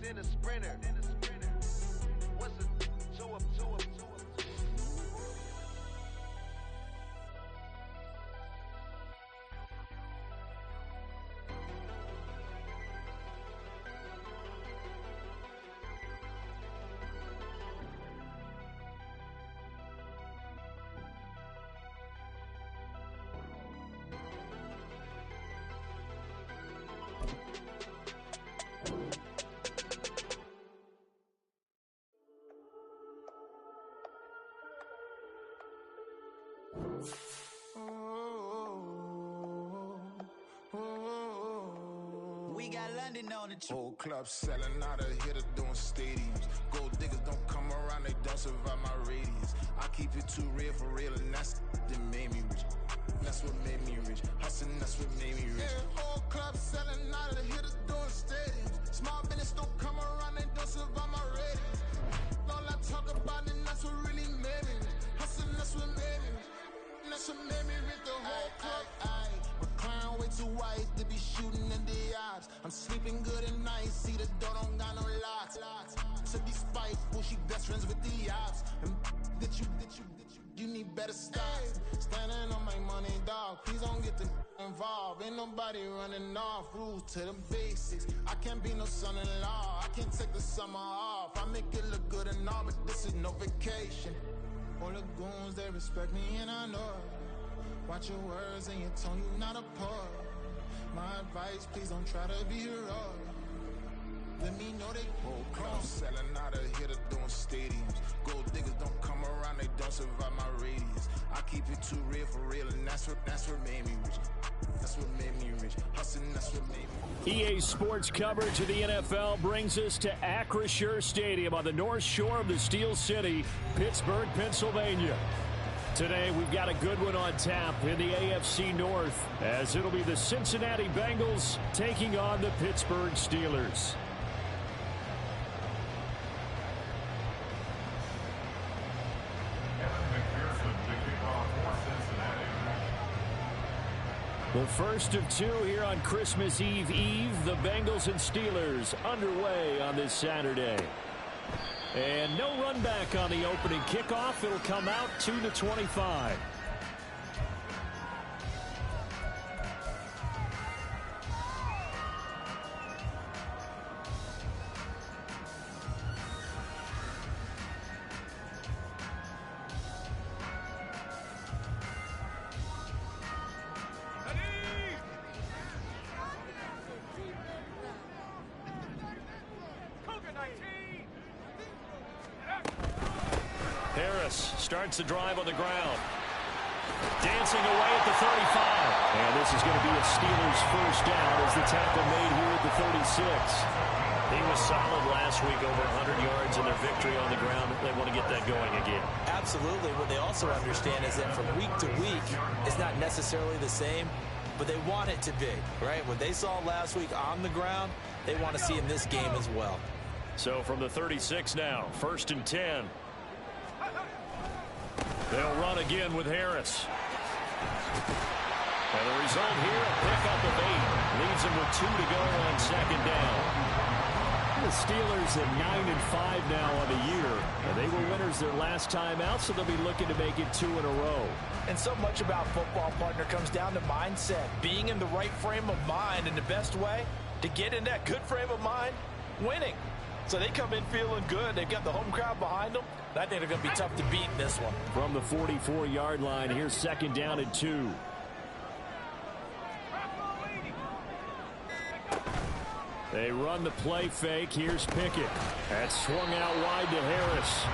then a sprinter. What's a two up? We got London on the Whole club selling out of hitter doing stadiums. Gold diggers don't come around, they don't survive my radius. I keep it too real for real, and that's that made me rich. That's what made me rich. Hustling, that's what made me rich. Yeah, whole club selling out of hitters doing stadiums. Small business don't come around, they don't survive my radius. All I talk about, and that's what really made me rich. Hustling, that's what made me rich. And that's what made me rich. The whole club. My clown way too white to be shooting in the eyes. I'm sleeping good at night, see the door don't got no locks. To be spiteful, she best friends with the ops. And that you need better stop. Standing on my money, dog. Please don't get the involved. Ain't nobody running off. Rules to the basics. I can't be no son-in-law. I can't take the summer off. I make it look good and all, but this is no vacation. All the goons, they respect me and I know it. Watch your words and your tone, you not a poet. My advice, please don't try to be heroic. Let me know they whole club selling out of hitter doing stadiums. Gold diggers don't come around, they don't survive my radius. I keep it too real for real, and that's what made me rich. That's what made me rich. Hustling, that's what made me rich. EA Sports coverage of the NFL brings us to Acrisure Stadium on the north shore of the Steel City, Pittsburgh, Pennsylvania. Today, we've got a good one on tap in the AFC North, as it'll be the Cincinnati Bengals taking on the Pittsburgh Steelers. The first of two here on Christmas Eve. The Bengals and Steelers underway on this Saturday. And no run back on the opening kickoff. It'll come out to the 25. Starts the drive on the ground. Dancing away at the 35. And this is going to be a Steelers first down as the tackle made here at the 36. He was solid last week, over 100 yards in their victory on the ground. They want to get that going again. Absolutely. What they also understand is that from week to week, it's not necessarily the same, but they want it to be, right? What they saw last week on the ground, they want to see in this game as well. So from the 36 now, 1st and 10. They'll run again with Harris. And the result here, a pickup of 8. Leaves them with 2 to go on 2nd down. The Steelers at 9-5 now on the year. And they were winners their last time out, so they'll be looking to make it 2 in a row. And so much about football, partner, comes down to mindset. Being in the right frame of mind, and the best way to get in that good frame of mind, winning. So they come in feeling good. They've got the home crowd behind them. I think they're going to be tough to beat in this one. From the 44-yard line, here's 2nd down and 2. They run the play fake. Here's Pickett. That's swung out wide to Harris.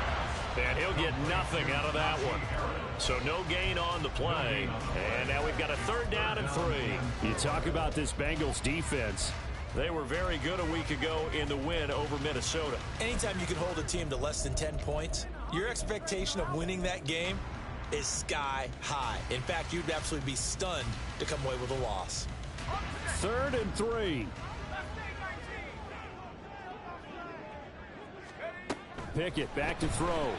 And he'll get nothing out of that one. So no gain on the play. And now we've got a 3rd down and 3. You talk about this Bengals defense. They were very good a week ago in the win over Minnesota. Anytime you can hold a team to less than 10 points, your expectation of winning that game is sky high. In fact, you'd absolutely be stunned to come away with a loss. 3rd and 3. Pickett back to throw.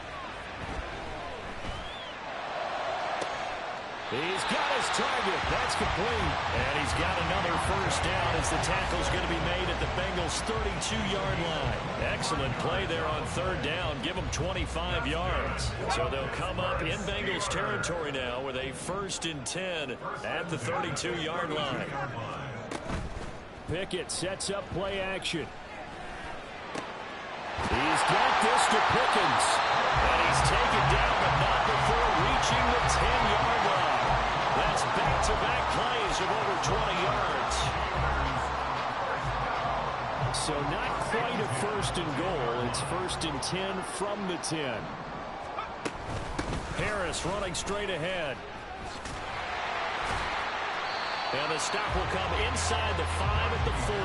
He's got his target. That's complete. And he's got another first down as the tackle's going to be made at the Bengals' 32-yard line. Excellent play there on third down. Give them 25 yards. So they'll come up in Bengals territory now with a 1st and 10 at the 32-yard line. Pickett sets up play action. He's got this to Pickens. And he's taken down, but not before reaching the 10-yard line. That's back-to-back plays of over 20 yards. So not quite a 1st and goal. It's 1st and 10 from the 10. Harris running straight ahead. And the stop will come inside the 5 at the 4.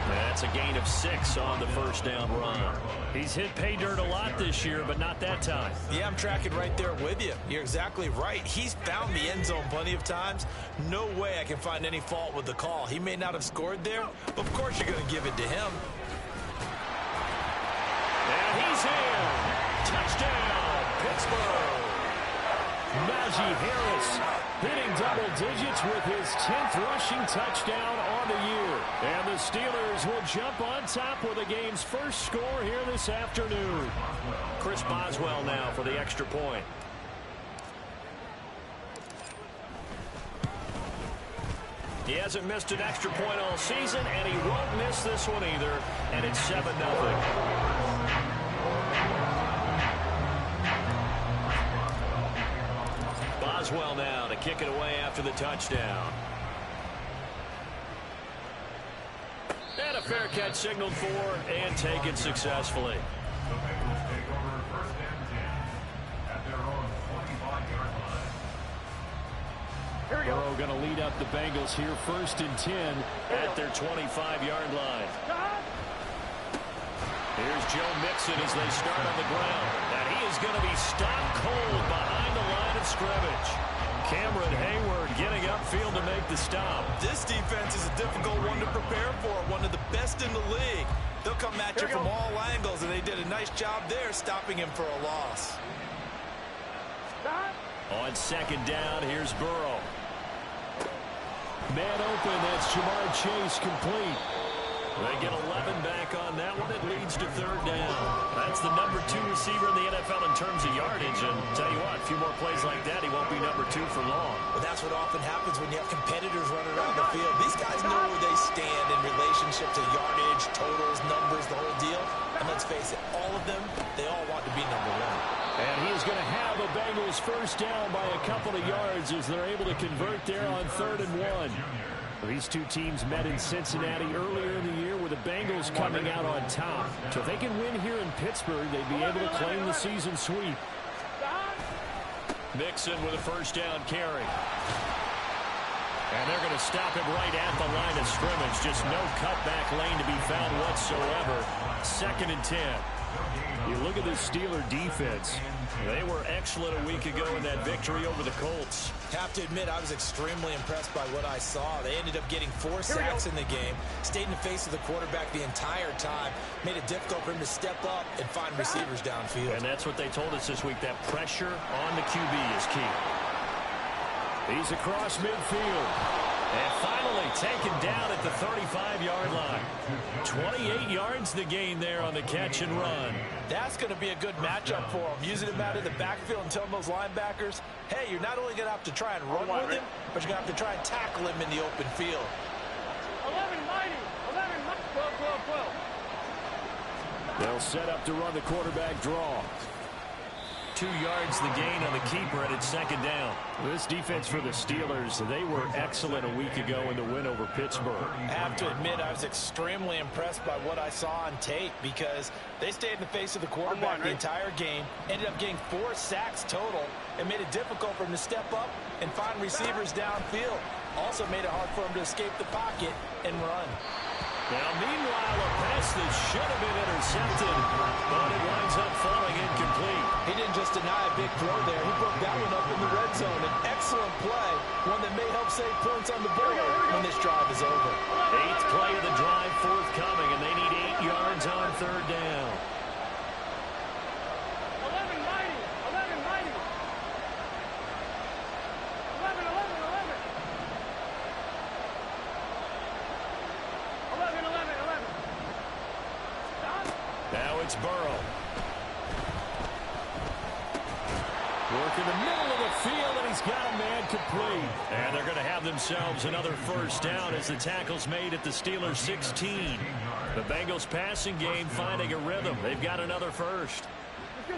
That's a gain of 6 on the first down run. He's hit pay dirt a lot this year, but not that time. Yeah, I'm tracking right there with you. You're exactly right. He's found the end zone plenty of times. No way I can find any fault with the call. He may not have scored there, but of course you're going to give it to him. And he's in. Touchdown, Pittsburgh. Najee Harris hitting double digits with his 10th rushing touchdown on the year. And the Steelers will jump on top with the game's first score here this afternoon. Chris Boswell now for the extra point. He hasn't missed an extra point all season, and he won't miss this one either. And it's 7-0. Boswell now to kick it away after the touchdown. And a fair catch signaled for and taken successfully. Burrow going to lead up the Bengals here 1st and 10 at their 25-yard line. Here's Joe Mixon as they start on the ground. And he is going to be stopped cold behind the line of scrimmage. Cameron Hayward getting upfield to make the stop. This defense is a difficult one to prepare for, one of the best in the league. They'll come at you from all angles, and they did a nice job there stopping him for a loss. On 2nd down, here's Burrow. Man open, that's Jamar Chase complete. They get 11 back on that one. It leads to 3rd down. That's the number 2 receiver in the NFL in terms of yardage. And tell you what, a few more plays like that, he won't be number 2 for long. But that's what often happens when you have competitors running around the field. These guys know where they stand in relationship to yardage, totals, numbers, the whole deal. And let's face it, all of them, they all want to be number 1. And he is going to have a Bengals first down by a couple of yards as they're able to convert there on 3rd and 1. These two teams met in Cincinnati earlier in the year with the Bengals coming out on top. So if they can win here in Pittsburgh, they'd be able to claim the season sweep. Mixon with a first down carry. And they're going to stop him right at the line of scrimmage. Just no cutback lane to be found whatsoever. 2nd and 10. You look at the Steeler defense. They were excellent a week ago in that victory over the Colts. Have to admit, I was extremely impressed by what I saw. They ended up getting 4 sacks in the game, stayed in the face of the quarterback the entire time, made it difficult for him to step up and find receivers downfield. And that's what they told us this week, that pressure on the QB is key. He's across midfield. And finally taken down at the 35-yard line. 28 yards the gain there on the catch and run. That's going to be a good matchup for him. Using him out in the backfield and telling those linebackers, hey, you're not only going to have to try and run with him, but you're going to have to try and tackle him in the open field. 11 mighty. 11 mighty. 12, 12, 12. They'll set up to run the quarterback draw. 2 yards the gain on the keeper, and it's 2nd down. This defense for the Steelers, they were excellent a week ago in the win over Pittsburgh. I have to admit, I was extremely impressed by what I saw on tape because they stayed in the face of the quarterback the entire game, ended up getting 4 sacks total, and made it difficult for him to step up and find receivers downfield. Also made it hard for him to escape the pocket and run. Now, meanwhile, a pass that should have been intercepted, but it winds up falling incomplete. He didn't just deny a big throw there. He broke that one up in the red zone. An excellent play, one that may help save points on the board when this drive is over. 8th play of the drive forthcoming, and they need 8 yards on 3rd down. 11 mighty. 11 mighty. Now it's Burrow. Work in the middle of the field, and he's got a man complete. And they're going to have themselves another first down as the tackle's made at the Steelers' 16. The Bengals passing game finding a rhythm. They've got another first.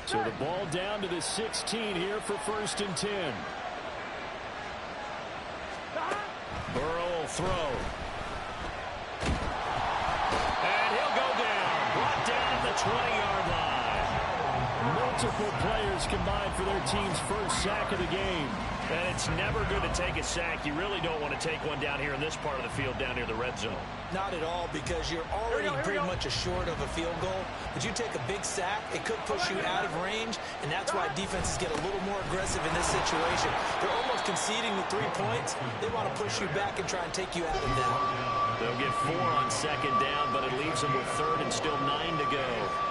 So the ball down to the 16 here for 1st and 10. Burrow will throw. And he'll go down. Brought down at the 20-yard line. Multiple players combined for their team's first sack of the game. And it's never good to take a sack. You really don't want to take one down here in this part of the field down near the red zone. Not at all, because you're already pretty much assured of a field goal. But you take a big sack, it could push you out of range, and that's why defenses get a little more aggressive in this situation. They're almost conceding the 3 points. They want to push you back and try and take you out of that. They'll get 4 on 2nd down, but it leaves them with 3rd and still 9 to go.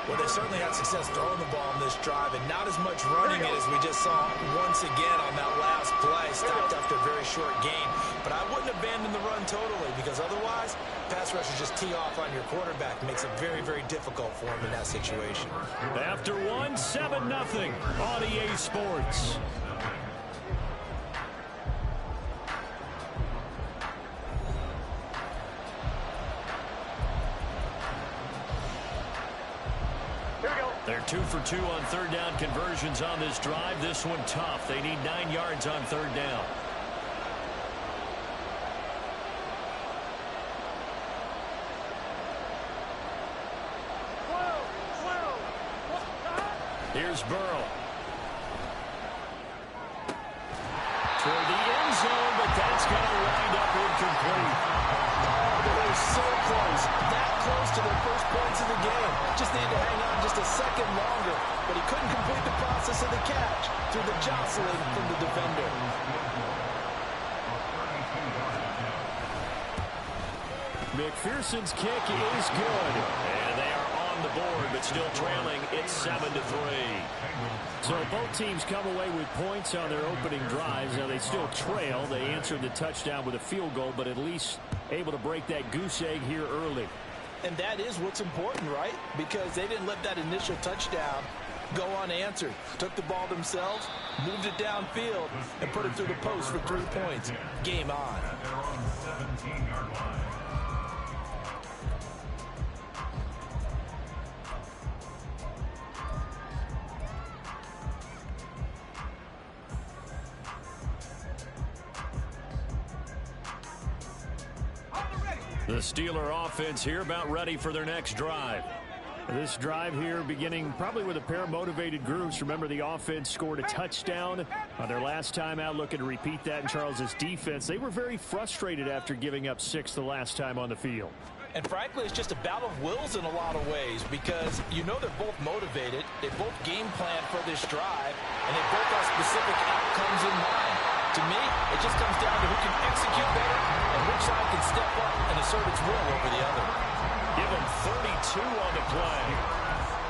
Well, they certainly had success throwing the ball on this drive, and not as much running it as we just saw once again on that last play. Stopped after a very short gain. But I wouldn't abandon the run totally, because otherwise, pass rushers just tee off on your quarterback. It makes it very, very difficult for him in that situation. After 1, 7-0 on EA Sports. They're 2 for 2 on 3rd down conversions on this drive. This one tough. They need 9 yards on 3rd down. Here's Burrow. Toward the end zone, but that's going to wind up incomplete. They're so close. That close to their first points of the game. Just need to hang on just a second longer. But he couldn't complete the process of the catch through the jostling from the defender. McPherson's kick is good. And they are on the board, but still trailing. It's 7-3. So both teams come away with points on their opening drives. Now they still trail. They answered the touchdown with a field goal, but at least able to break that goose egg here early. And that is what's important, right? Because they didn't let that initial touchdown go unanswered. Took the ball themselves, moved it downfield, and put it through the post for 3 points. Game on. The Steeler offense here about ready for their next drive. This drive here beginning probably with a pair of motivated groups. Remember, the offense scored a touchdown on their last time out, looking to repeat that in Charles's defense. They were very frustrated after giving up 6 the last time on the field. And frankly, it's just a battle of wills in a lot of ways, because you know they're both motivated. They both game plan for this drive, and they both have specific outcomes in mind. To me, it just comes down to who can execute better and which side can step up and assert its will over the other. Give them 32 on the play.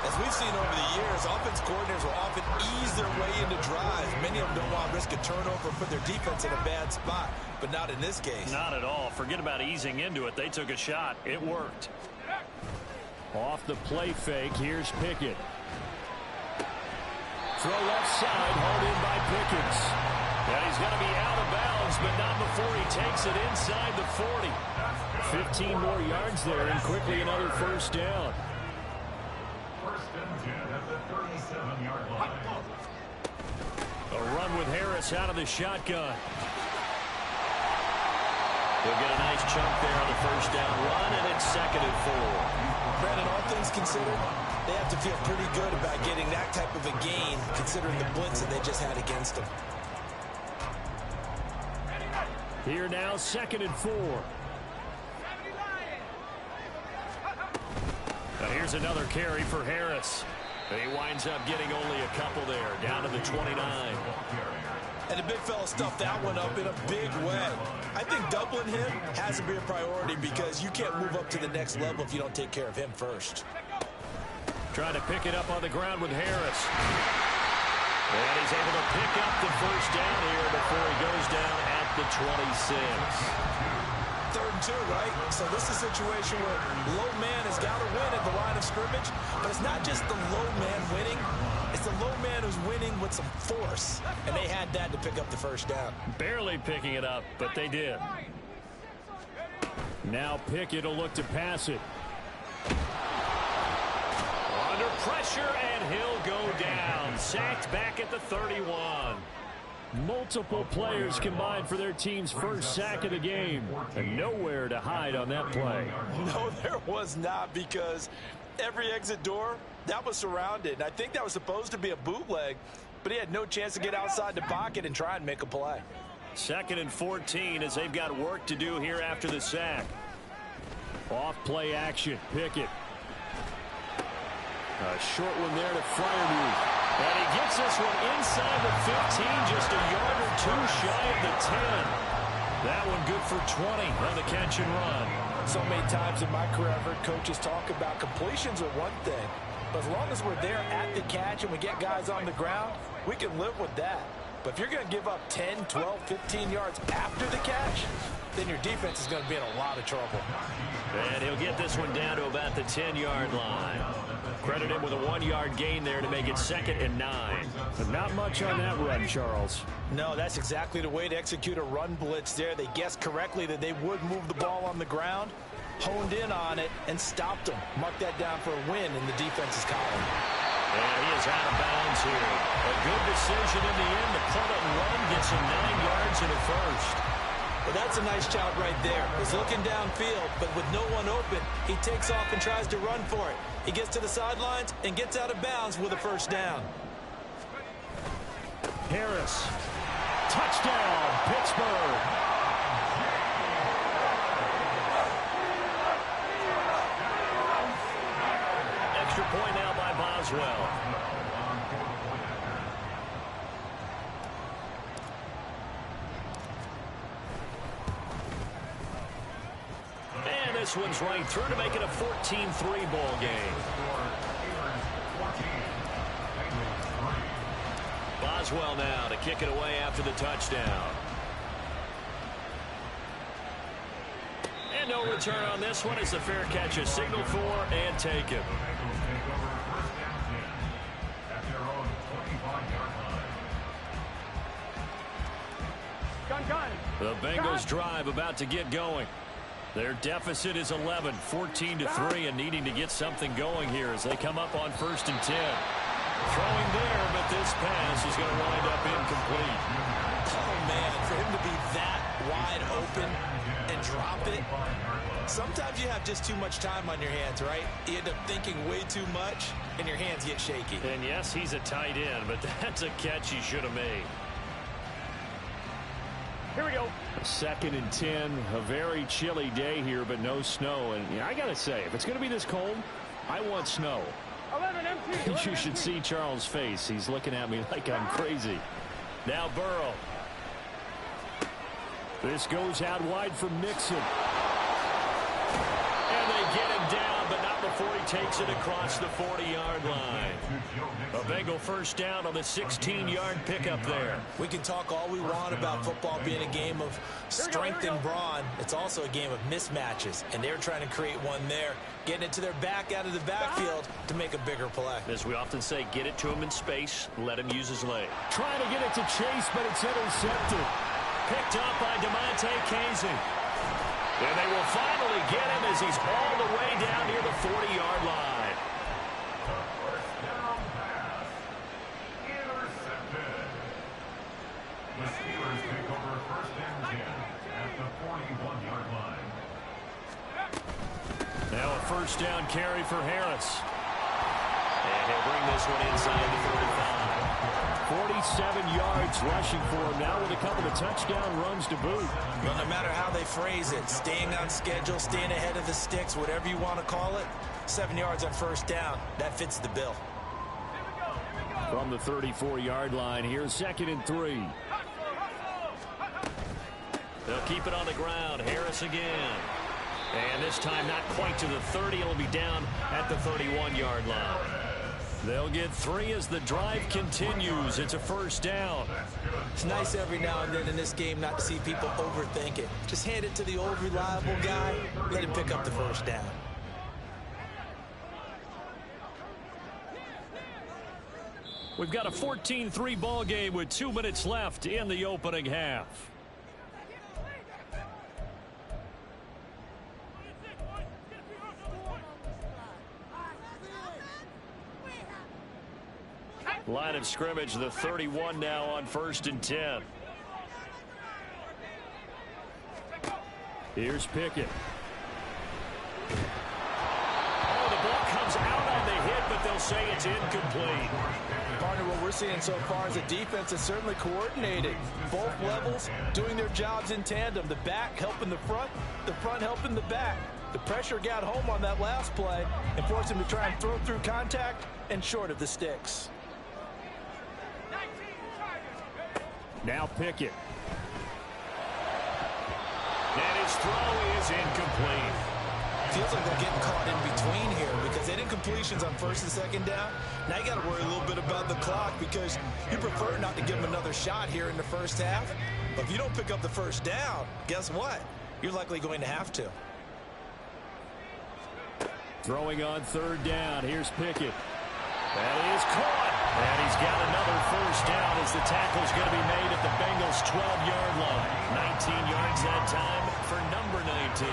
As we've seen over the years, offense coordinators will often ease their way into drives. Many of them don't want to risk a turnover and put their defense in a bad spot, but not in this case. Not at all. Forget about easing into it. They took a shot. It worked. Off the play fake, here's Pickett. Throw left side, hauled in by Pickens. And he's going to be out of bounds, but not before he takes it inside the 40. 15 more yards there, and quickly another first down. A run with Harris out of the shotgun. He'll get a nice chunk there on the first down run, and it's 2nd and 4. Brandon, all things considered, they have to feel pretty good about getting that type of a gain, considering the blitz that they just had against them. Here now, 2nd and 4. Now here's another carry for Harris. He winds up getting only a couple there, down to the 29. And the big fella stuffed that one up in a big way. I think doubling him has to be a priority, because you can't move up to the next level if you don't take care of him first. Trying to pick it up on the ground with Harris. And he's able to pick up the first down here before he goes down at the 26. 3rd and 2, right? So this is a situation where low man has got to win at the line of of scrimmage, but it's not just the low man winning. It's the low man who's winning with some force, and they had that to pick up the first down. Barely picking it up, but they did. Now Pickett will look to pass it. Under pressure, and he'll go down. Sacked back at the 31. Multiple players combined for their team's first sack of the game. And nowhere to hide on that play. No, there was not, because every exit door, that was surrounded. I think that was supposed to be a bootleg, but he had no chance to get outside the pocket and try and make a play. 2nd and 14 as they've got work to do here after the sack. Off play action. Pickett. A short one there to Freiermuth. And he gets this one inside the 15, just a yard or two shy of the 10. That one good for 20 on the catch and run. So many times in my career, I've heard coaches talk about completions are one thing, but as long as we're there at the catch and we get guys on the ground, we can live with that. But if you're going to give up 10, 12, 15 yards after the catch, then your defense is going to be in a lot of trouble. And he'll get this one down to about the 10-yard line. Credit him with a 1-yard gain there to make it 2nd and 9. But not much on that run, Charles. No, that's exactly the way to execute a run blitz there. They guessed correctly that they would move the ball on the ground, honed in on it, and stopped them. Mark that down for a win in the defense's column. And he is out of bounds here. A good decision in the end. The punt and run gets him 9 yards and a first. Well, that's a nice job right there. He's looking downfield, but with no one open, he takes off and tries to run for it. He gets to the sidelines and gets out of bounds with a first down. Harris. Touchdown, Pittsburgh. Extra point now by Boswell. And this one's right through to make it a 14-3 ball game. Boswell now to kick it away after the touchdown. And no return on this one. It's a fair catch, a signal for and taken. The Bengals drive about to get going. Their deficit is 11, 14-3, and needing to get something going here as they come up on 1st and 10. Throwing there, but this pass is going to wind up incomplete. Oh, man, for him to be that wide open and drop it. Sometimes you have just too much time on your hands, right? You end up thinking way too much, and your hands get shaky. And yes, he's a tight end, but that's a catch he should have made. Here we go. 2nd and 10, a very chilly day here, but no snow. And I got to say, if it's going to be this cold, I want snow. 11 empty. You should see Charles' face. He's looking at me like I'm crazy. Now Burrow. This goes out wide for Mixon. And they get him down, but not before he takes it across the 40-yard line. A Bengal first down on the 16-yard pickup there. We can talk all we want about football being a game of strength and brawn. It's also a game of mismatches, and they're trying to create one there, getting it to their back out of the backfield to make a bigger play. As we often say, get it to him in space, let him use his leg. Trying to get it to Chase, but it's intercepted. Picked up by DeMonte Casey. And they will finally get him as he's all the way down near the 40-yard line. The Steelers take over 1st and 10 at the 41-yard line. Now a first down carry for Harris. And he'll bring this one inside the 35. 47 yards rushing for him now with a couple of touchdown runs to boot. Well, no matter how they phrase it, staying on schedule, staying ahead of the sticks, whatever you want to call it, 7 yards on first down, that fits the bill. From the 34-yard line, here's 2nd and 3. They'll keep it on the ground. Harris again. And this time not quite to the 30. It'll be down at the 31-yard line. They'll get 3 as the drive continues. It's a first down. It's nice every now and then in this game not to see people overthink it. Just hand it to the old reliable guy. Let him pick up the first down. We've got a 14-3 ball game with 2 minutes left in the opening half. Line of scrimmage, the 31 now on 1st and 10. Here's Pickett. Oh, the ball comes out on the hit, but they'll say it's incomplete. Partner, what we're seeing so far is the defense is certainly coordinated. Both levels doing their jobs in tandem. The back helping the front helping the back. The pressure got home on that last play and forced him to try and throw through contact and short of the sticks. Now Pickett. And his throw is incomplete. Feels like they're getting caught in between here because they didn't completions on 1st and 2nd down. Now you got to worry a little bit about the clock because you prefer not to give them another shot here in the 1st half. But if you don't pick up the 1st down, guess what? You're likely going to have to. Throwing on 3rd down. Here's Pickett. That is caught. And he's got another 1st down as the tackle's going to be made at the Bengals' 12-yard line. 19 yards that time for number 19.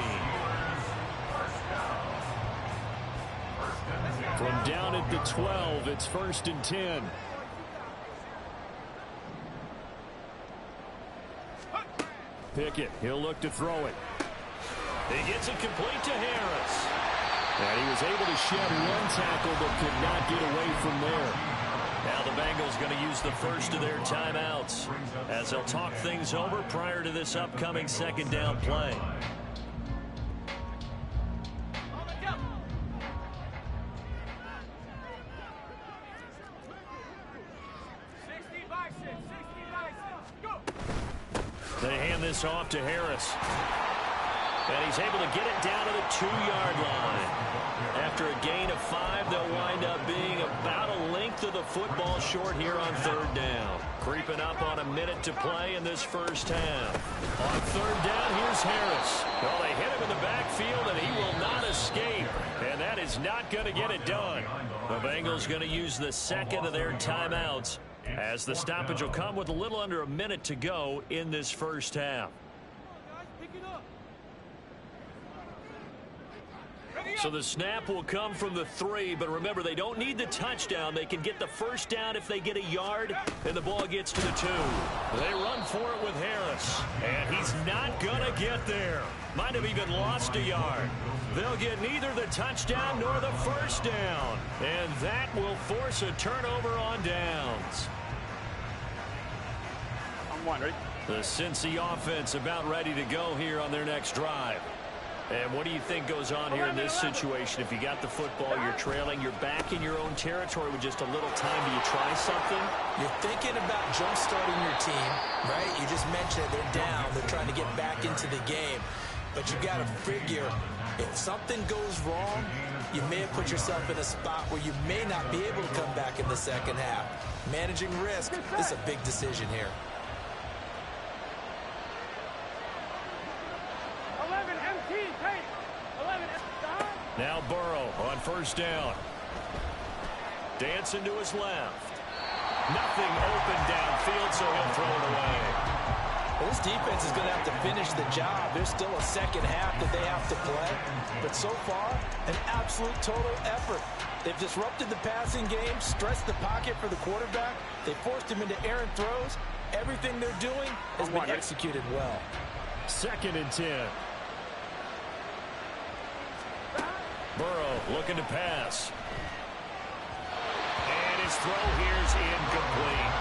From down at the 12, it's 1st and 10. Pickett, he'll look to throw it. He gets it complete to Harris. And he was able to shed 1 tackle but could not get away from there. Now the Bengals going to use the first of their timeouts as they'll talk things over prior to this upcoming 2nd down play. They hand this off to Harris. And he's able to get it down to the 2-yard line. After a gain of 5, they'll wind up being about a length of the football short here on 3rd down. Creeping up on a minute to play in this 1st half. On 3rd down, here's Harris. Well, they hit him in the backfield, and he will not escape. And that is not going to get it done. The Bengals going to use the 2nd of their timeouts as the stoppage will come with a little under a minute to go in this 1st half. So the snap will come from the 3, but remember, they don't need the touchdown. They can get the 1st down if they get a yard, and the ball gets to the 2. They run for it with Harris, and he's not going to get there. Might have even lost a yard. They'll get neither the touchdown nor the 1st down, and that will force a turnover on downs. On 1, ready? The Cincy offense about ready to go here on their next drive. And what do you think goes on here in this situation? If you got the football, you're trailing, you're back in your own territory with just a little time. Do you try something? You're thinking about jump-starting your team, right? You just mentioned they're down. They're trying to get back into the game. But you got to figure, if something goes wrong, you may have put yourself in a spot where you may not be able to come back in the 2nd half. Managing risk is a big decision here. Now Burrow on 1st down. Dancing to his left. Nothing open downfield, so he'll throw it away. Well, this defense is going to have to finish the job. There's still a 2nd half that they have to play. But so far, an absolute total effort. They've disrupted the passing game, stressed the pocket for the quarterback. They forced him into errant throws. Everything they're doing has been executed well. 2nd and 10. Burrow looking to pass. And his throw here's incomplete.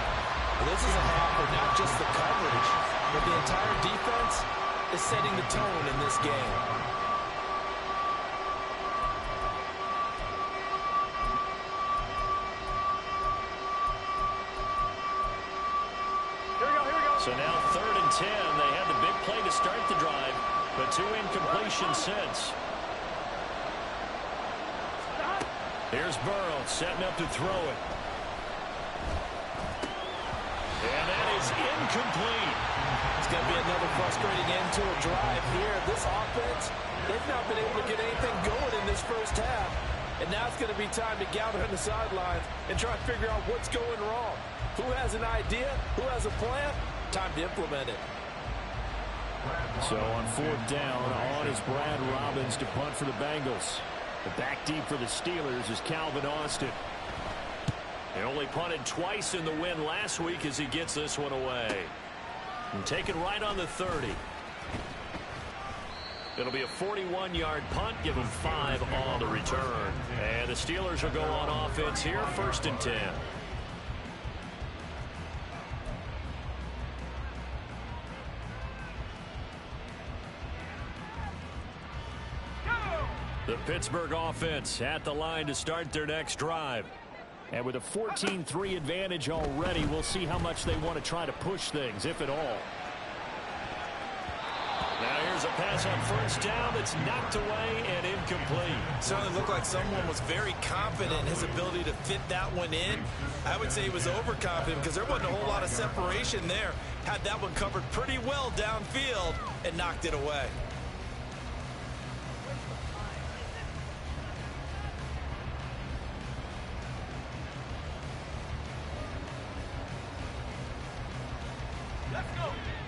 This is a half where not just the coverage, but the entire defense is setting the tone in this game. So now 3rd and 10. They had the big play to start the drive, but 2 incompletions since. Here's Burrow setting up to throw it. And that is incomplete. It's going to be another frustrating end to a drive here. This offense, they've not been able to get anything going in this 1st half. And now it's going to be time to gather on the sidelines and try to figure out what's going wrong. Who has an idea? Who has a plan? Time to implement it. So on 4th down, on is Brad Robbins to punt for the Bengals. The back deep for the Steelers is Calvin Austin. He only punted twice in the win last week as he gets this one away. And taken right on the 30. It'll be a 41-yard punt, give him 5 on the return. And the Steelers will go on offense here, 1st and 10. The Pittsburgh offense at the line to start their next drive. And with a 14-3 advantage already, we'll see how much they want to try to push things, if at all. Now here's a pass on 1st down that's knocked away and incomplete. Certainly looked like someone was very confident in his ability to fit that one in. I would say he was overconfident because there wasn't a whole lot of separation there. Had that one covered pretty well downfield and knocked it away.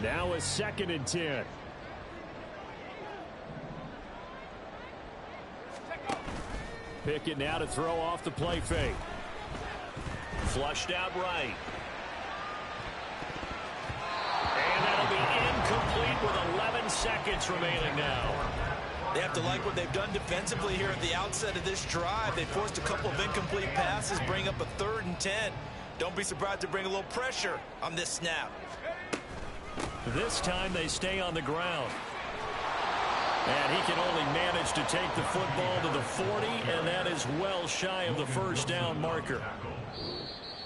Now a 2nd and 10. Pickett now to throw off the play fake. Flushed out right. And that'll be incomplete with 11 seconds remaining now. They have to like what they've done defensively here at the outset of this drive. They forced a couple of incomplete passes, bring up a 3rd and 10. Don't be surprised to bring a little pressure on this snap. This time they stay on the ground. And he can only manage to take the football to the 40, and that is well shy of the 1st down marker.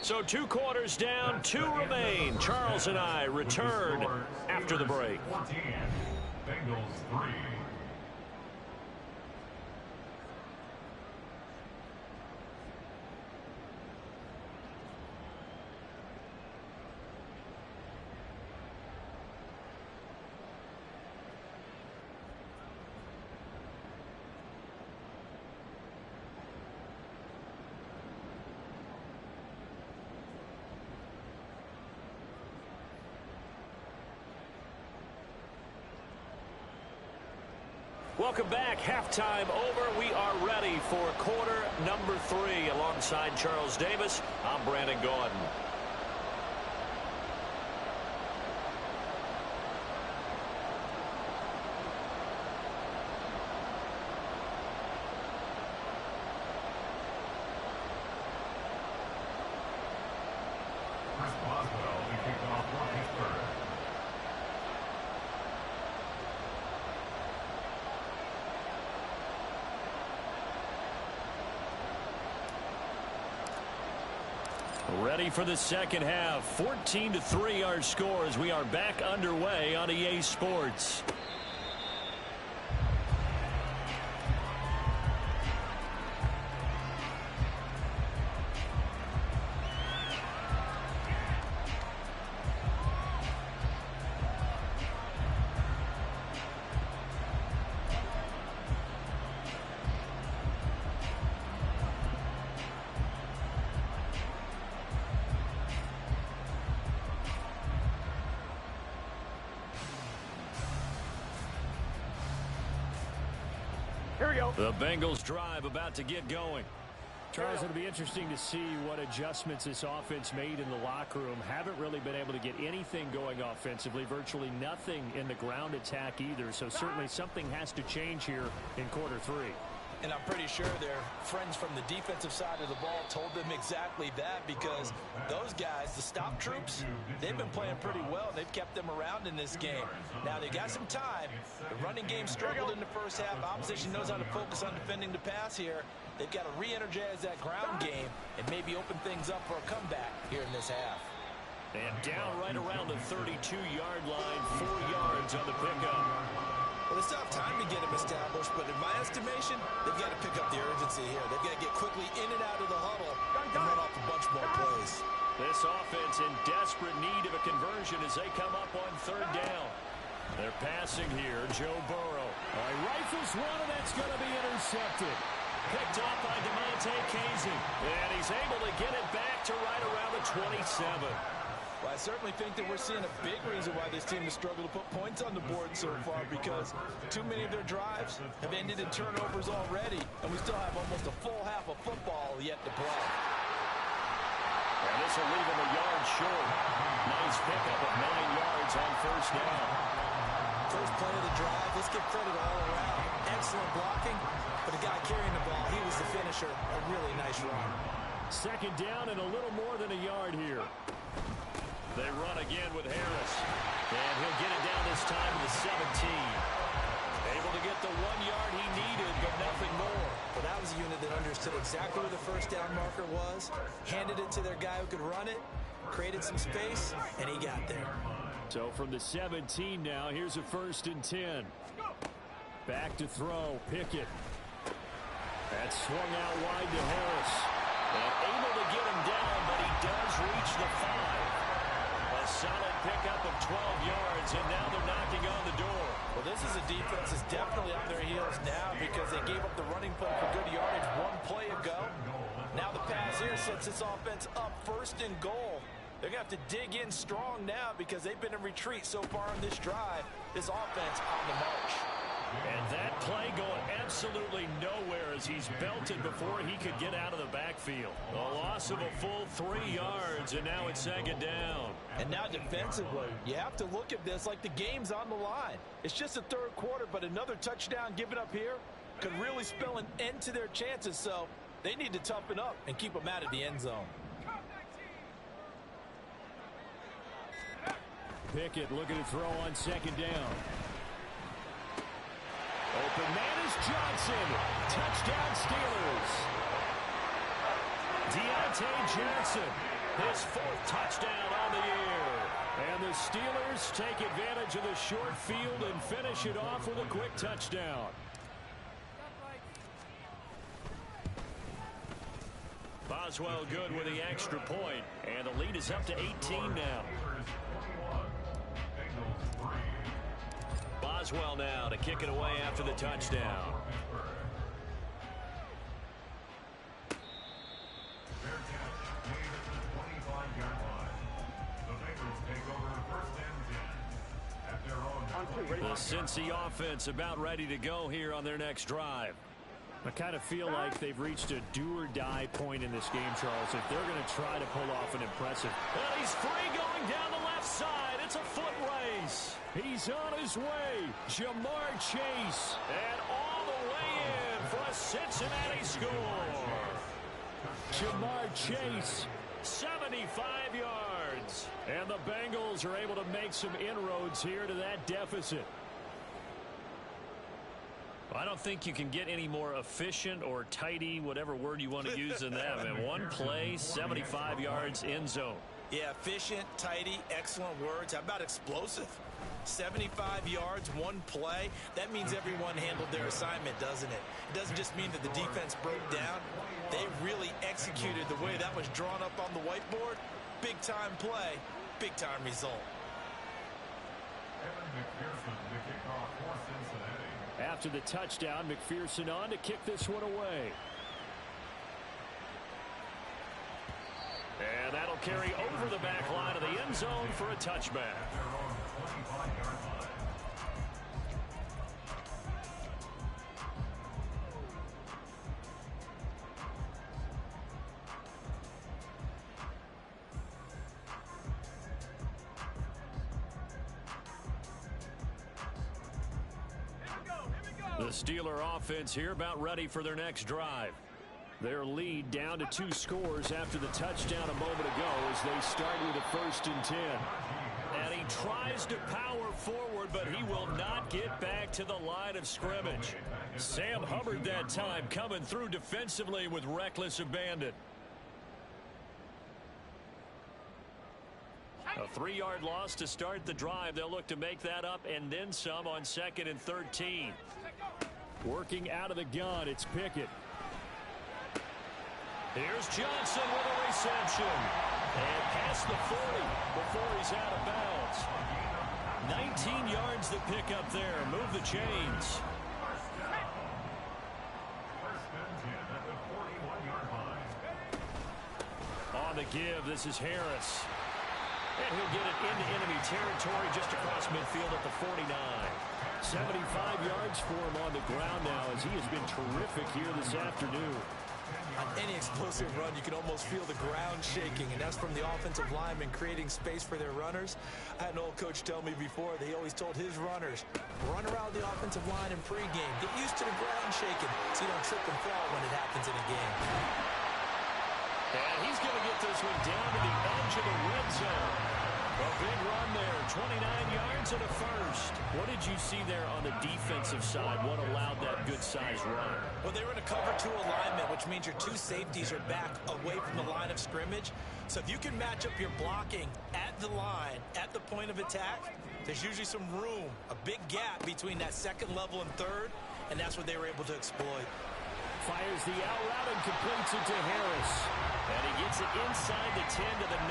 So 2 quarters down, 2 remain. Charles and I return after the break. 14, Bengals 3. Welcome back. Halftime over. We are ready for quarter number 3. Alongside Charles Davis, I'm Brandon Gordon. Ready for the 2nd half. 14-3 our score as we are back underway on EA Sports. The Bengals drive about to get going. Charles, it'll be interesting to see what adjustments this offense made in the locker room. Haven't really been able to get anything going offensively, virtually nothing in the ground attack either. So certainly something has to change here in quarter 3. And I'm pretty sure their friends from the defensive side of the ball told them exactly that, because those guys, the stop troops, they've been playing pretty well. They've kept them around in this game. Now, they got some time. The running game struggled in the 1st half. Opposition knows how to focus on defending the pass here. They've got to re-energize that ground game and maybe open things up for a comeback here in this half. And down right around the 32-yard line, 4 yards on the pickup. Well, they still have time to get him established, but in my estimation, they've got to pick up the urgency here. They've got to get quickly in and out of the huddle and run off a bunch more plays. This offense in desperate need of a conversion as they come up on 3rd down. They're passing here. Joe Burrow. Rifles one, and that's going to be intercepted. Picked off by DeMonte Casey. And he's able to get it back to right around the 27. Well, I certainly think that we're seeing a big reason why this team has struggled to put points on the board so far, because too many of their drives have ended in turnovers already, and we still have almost a full half of football yet to play. And this will leave him a yard short. Nice pickup of 9 yards on first down. First play of the drive, let's give credit all around. Excellent blocking, but the guy carrying the ball, he was the finisher. A really nice run. Second down and a little more than a yard here. They run again with Harris. And he'll get it down this time to the 17. Able to get the 1 yard he needed, but nothing more. Well, that was a unit that understood exactly where the first down marker was, handed it to their guy who could run it, created some space, and he got there. So from the 17 now, here's a 1st and 10. Back to throw, Pickett. That's swung out wide to Harris. And able to get him down, but he does reach the 5. A solid pickup of 12 yards, and now they're knocking on the door. Well, this is a defense that's definitely on their heels now because they gave up the running play for good yardage 1 play ago. Now the pass here sets this offense up 1st and goal. They're going to have to dig in strong now because they've been in retreat so far on this drive. This offense on the march. And that play going absolutely nowhere as he's belted before he could get out of the backfield. A loss of a full 3 yards, and now it's 2nd down. And now defensively, you have to look at this like the game's on the line. It's just the 3rd quarter, but another touchdown given up here could really spell an end to their chances, so they need to toughen up and keep them out of the end zone. Pickett looking to throw on 2nd down. Open man is Johnson. Touchdown Steelers. Deontay Johnson, his 4th touchdown on the year. And the Steelers take advantage of the short field and finish it off with a quick touchdown. Boswell good with the extra point, and the lead is up to 18 now. Boswell now to kick it away after the touchdown. The Cincy offense about ready to go here on their next drive. I kind of feel like they've reached a do-or-die point in this game, Charles, if they're going to try to pull off an impressive. And he's free going down the left side. It's a foot race. He's on his way. Jamar Chase. And all the way in for a Cincinnati score. Jamar Chase, 75 yards. And the Bengals are able to make some inroads here to that deficit. I don't think you can get any more efficient or tidy, whatever word you want to use in that. I mean, 1 play, 75 yards, end zone. Yeah, efficient, tidy, excellent words. How about explosive? 75 yards, 1 play. That means everyone handled their assignment, doesn't it? It doesn't just mean that the defense broke down. They really executed the way that was drawn up on the whiteboard. Big-time play, big-time result. After the touchdown, McPherson on to kick this one away. And that'll carry over the back line of the end zone for a touchback. The Steeler offense here about ready for their next drive. Their lead down to 2 scores after the touchdown a moment ago as they start with a 1st and 10. And he tries to power forward, but he will not get back to the line of scrimmage. Sam Hubbard that time coming through defensively with reckless abandon. A 3-yard loss to start the drive. They'll look to make that up and then some on 2nd and 13. Working out of the gun, it's Pickett. Here's Johnson with a reception. And past the 40 before he's out of bounds. 19 yards to pick up there. Move the chains. on the give. This is Harris. And he'll get it into enemy territory just across midfield at the 49. 75 yards for him on the ground now as he has been terrific here this afternoon. On any explosive run, you can almost feel the ground shaking, and that's from the offensive linemen creating space for their runners. I had an old coach tell me before that he always told his runners, run around the offensive line in pregame. Get used to the ground shaking so you don't trip and fall when it happens in a game. And he's going to get this one down to the edge of the red zone. A big run there, 29 yards and a first. What did you see there on the defensive side? What allowed that good-sized run? Well, they were in a cover 2 alignment, which means your 2 safeties are back away from the line of scrimmage. So if you can match up your blocking at the line, at the point of attack, there's usually some room, a big gap between that second level and third, and that's what they were able to exploit. Fires the out route and completes it to Harris. And he gets it inside the 10 to the 9.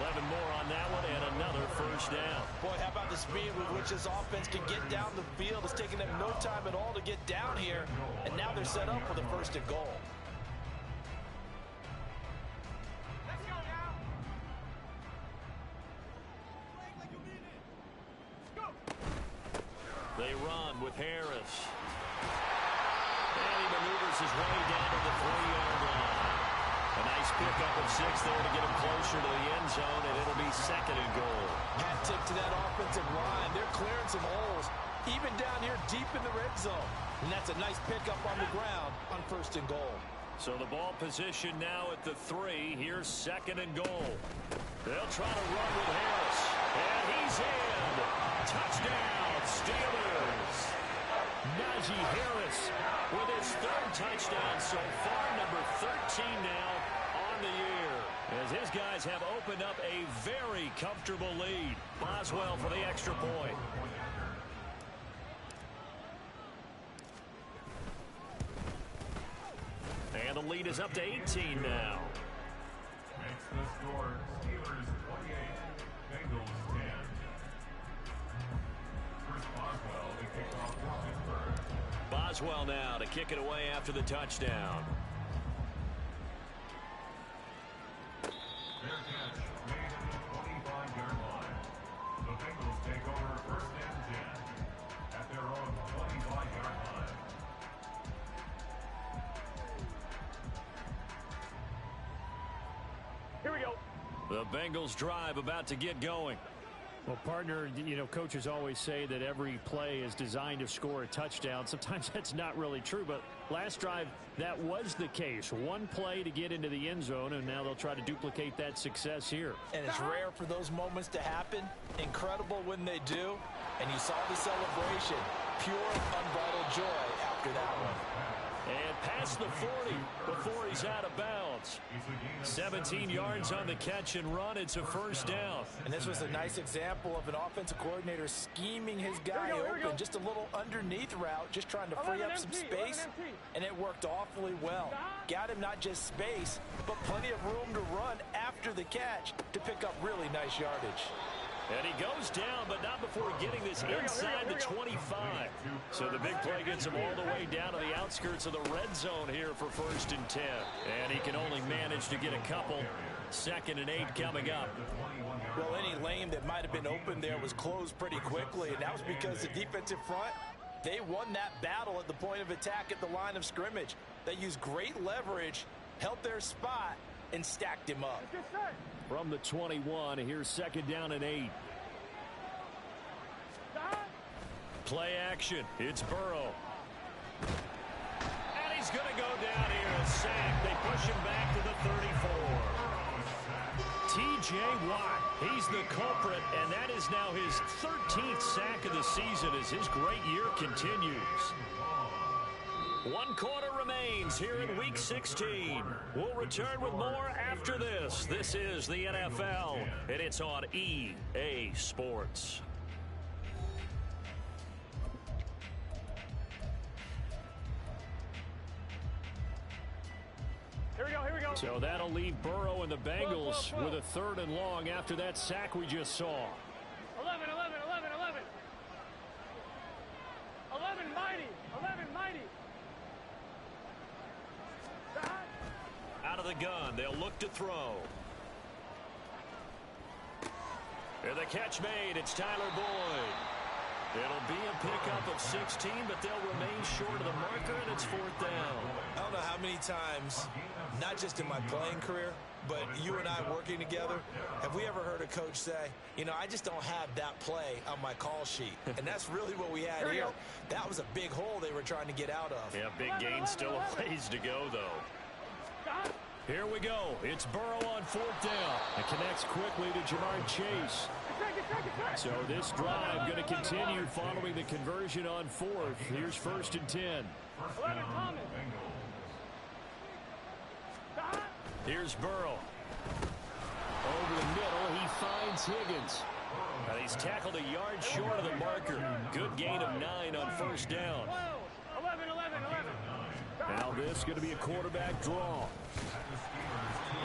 11 more on that one and another first down. Boy, how about the speed with which this offense can get down the field? It's taken them no time at all to get down here, and now they're set up with a first and goal. Let's go now. Go. They run with Harris. And he maneuvers his way down to the 3-yard line. A nice pickup of 6 there to get him closer to the end zone, and it'll be second and goal. Hat tip to that offensive line. They're clearing some holes, even down here deep in the red zone. And that's a nice pickup on the ground on first and goal. So the ball position now at the 3. Here's second and goal. They'll try to run with Harris. And he's in. Touchdown, Steelers. Najee Harris with his 3rd touchdown so far, number 13 now on the year. As his guys have opened up a very comfortable lead. Boswell for the extra point. And the lead is up to 18 now. Makes the score Steelers 28, Bengals 10. First Boswell to kick off for Pittsburgh. Boswell now to kick it away after the touchdown. Fair catch made at the 25-yard line. The Bengals take over first and 10 at their own 25-yard line. Here we go. The Bengals drive about to get going. Well, partner, you know, coaches always say that every play is designed to score a touchdown. Sometimes that's not really true, but last drive, that was the case. One play to get into the end zone, and now they'll try to duplicate that success here. And it's rare for those moments to happen. Incredible when they do. And you saw the celebration. Pure, unbridled joy after that one. And past the 40 before he's out of bounds. 17 yards on the catch and run. It's a first down. And this was a nice example of an offensive coordinator scheming his guy open. Just a little underneath route, just trying to free up some space. And it worked awfully well. Got him not just space, but plenty of room to run after the catch to pick up really nice yardage. And he goes down, but not before getting this inside the 25. So the big play gets him all the way down to the outskirts of the red zone here for first and 10. And he can only manage to get a couple. Second and 8 coming up. Well, any lane that might have been open there was closed pretty quickly, and that was because the defensive front, they won that battle at the point of attack at the line of scrimmage. They used great leverage, held their spot, and stacked him up. From the 21, here's second down and 8. Play action. It's Burrow. And he's going to go down here and sack. They push him back to the 34. T.J. Watt, he's the culprit, and that is now his 13th sack of the season as his great year continues. 1 quarter remains here in Week 16. We'll return with more after this. This is the NFL, and it's on EA Sports. Here we go, here we go. So that'll leave Burrow and the Bengals with a 3rd and long after that sack we just saw. 11, 11, 11, 11. 11 mighty, 11 mighty. Out of the gun. They'll look to throw. And the catch made. It's Tyler Boyd. It'll be a pickup of 16, but they'll remain short of the marker, and it's 4th down. I don't know how many times, not just in my playing career, but you and I working together, have we ever heard a coach say, you know, I just don't have that play on my call sheet. And that's really what we had here. That was a big hole they were trying to get out of. Yeah, big gain, still a ways to go, though. Here we go. It's Burrow on 4th down. It connects quickly to Jamar Chase. So this drive going to continue following the conversion on 4th. Here's 1st and 10. Here's Burrow. Over the middle, he finds Higgins. And he's tackled a yard short of the marker. Good gain of 9 on 1st down. 11. Now this is going to be a quarterback draw.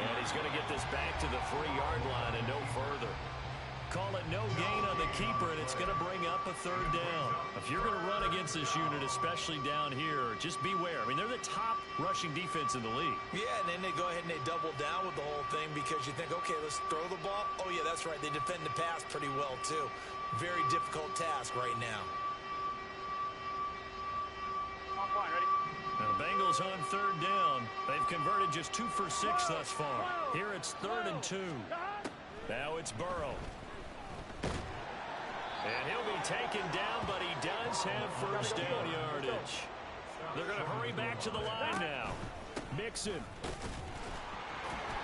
And he's going to get this back to the 3-yard line and no further. Call it no gain on the keeper, and it's going to bring up a 3rd down. If you're going to run against this unit, especially down here, just beware. I mean, they're the top rushing defense in the league. Yeah, and then they go ahead and they double down with the whole thing because you think, okay, let's throw the ball. Oh, yeah, that's right. They defend the pass pretty well, too. Very difficult task right now. Now the Bengals on 3rd down. They've converted just 2 for 6 thus far. Here it's 3rd and 2. Now it's Burrow. And he'll be taken down, but he does have 1st down yardage. They're going to hurry back to the line now. Mixon.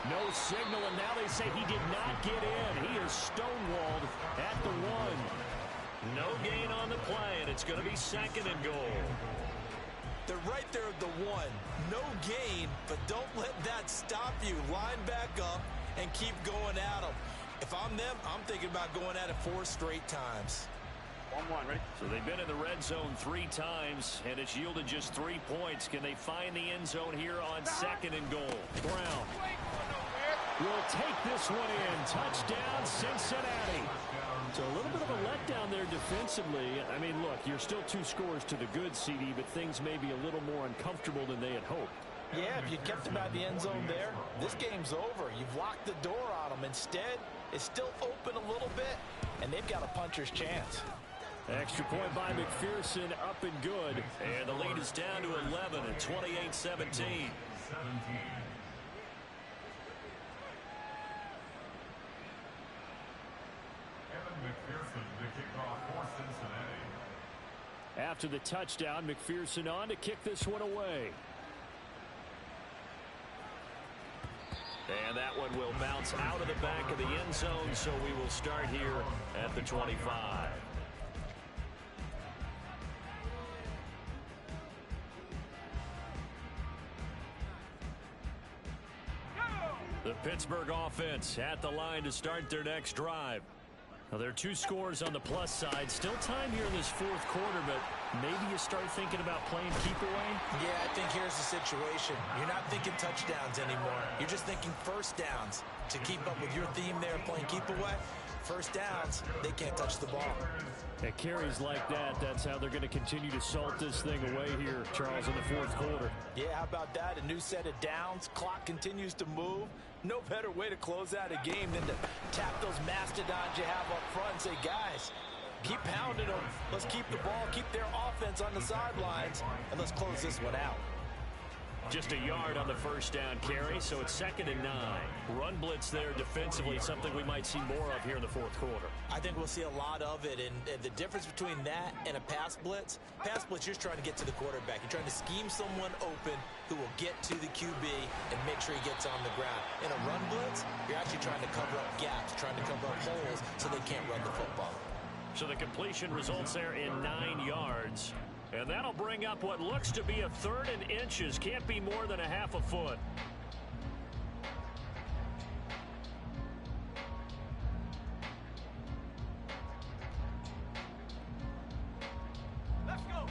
No signal, and now they say he did not get in. He is stonewalled at the 1. No gain on the play, and it's going to be 2nd and goal. They're right there at the 1. No gain, but don't let that stop you. Line back up and keep going at them. If I'm them, I'm thinking about going at it 4 straight times. 1-1, ready? So they've been in the red zone 3 times, and it's yielded just 3 points. Can they find the end zone here on 2nd and goal? Brown will take this one in. Touchdown, Cincinnati. So a little bit of a letdown there defensively. I mean, look, you're still 2 scores to the good, CD, but things may be a little more uncomfortable than they had hoped. Yeah, if you kept them out of the end zone there, this game's over. You've locked the door on them. Instead, it's still open a little bit, and they've got a puncher's chance. Extra point by McPherson, up and good. And the lead is down to 11 at 28-17. After the touchdown, McPherson on to kick this one away. And that one will bounce out of the back of the end zone, so we will start here at the 25. The Pittsburgh offense at the line to start their next drive. Now, there are 2 scores on the plus side. Still time here in this 4th quarter, but maybe you start thinking about playing keep away? Yeah, I think here's the situation. You're not thinking touchdowns anymore. You're just thinking 1st downs. To keep up with your theme there, playing keep away, 1st downs, they can't touch the ball. At carries like that, that's how they're going to continue to salt this thing away here, Charles, in the 4th quarter. Yeah, how about that? A new set of downs. Clock continues to move. No better way to close out a game than to tap those mastodons you have up front and say, guys, keep pounding them. Let's keep the ball, keep their offense on the sidelines, and let's close this one out. Just a yard on the 1st down carry, so it's 2nd and 9. Run blitz there defensively, something we might see more of here in the 4th quarter. I think we'll see a lot of it, and the difference between that and a pass blitz, you're just trying to get to the quarterback. You're trying to scheme someone open who will get to the QB and make sure he gets on the ground. In a run blitz, you're actually trying to cover up gaps, trying to cover up holes so they can't run the football. So the completion results there in 9 yards. And that'll bring up what looks to be a 3rd and inches. Can't be more than a half a foot. Let's go.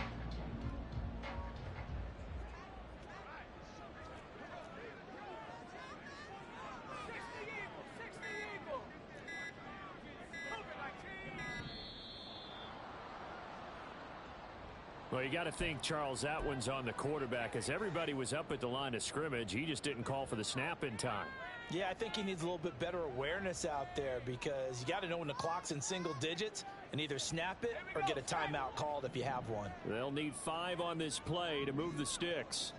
Well, you got to think, Charles, that one's on the quarterback, as everybody was up at the line of scrimmage. He just didn't call for the snap in time. Yeah, I think he needs a little bit better awareness out there, because you got to know when the clock's in single digits and either snap it or get a timeout called if you have one. They'll need 5 on this play to move the sticks.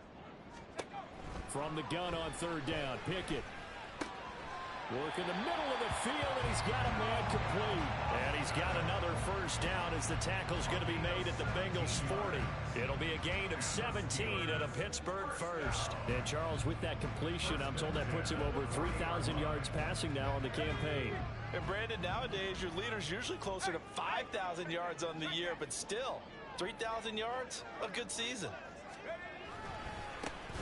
From the gun on 3rd down, Pickett. Work in the middle of the field, and he's got a man complete. And he's got another first down as the tackle's going to be made at the Bengals 40. It'll be a gain of 17 and a Pittsburgh first. And Charles, with that completion, I'm told that puts him over 3,000 yards passing now on the campaign. And Brandon, nowadays your leader's usually closer to 5,000 yards on the year, but still, 3,000 yards, a good season.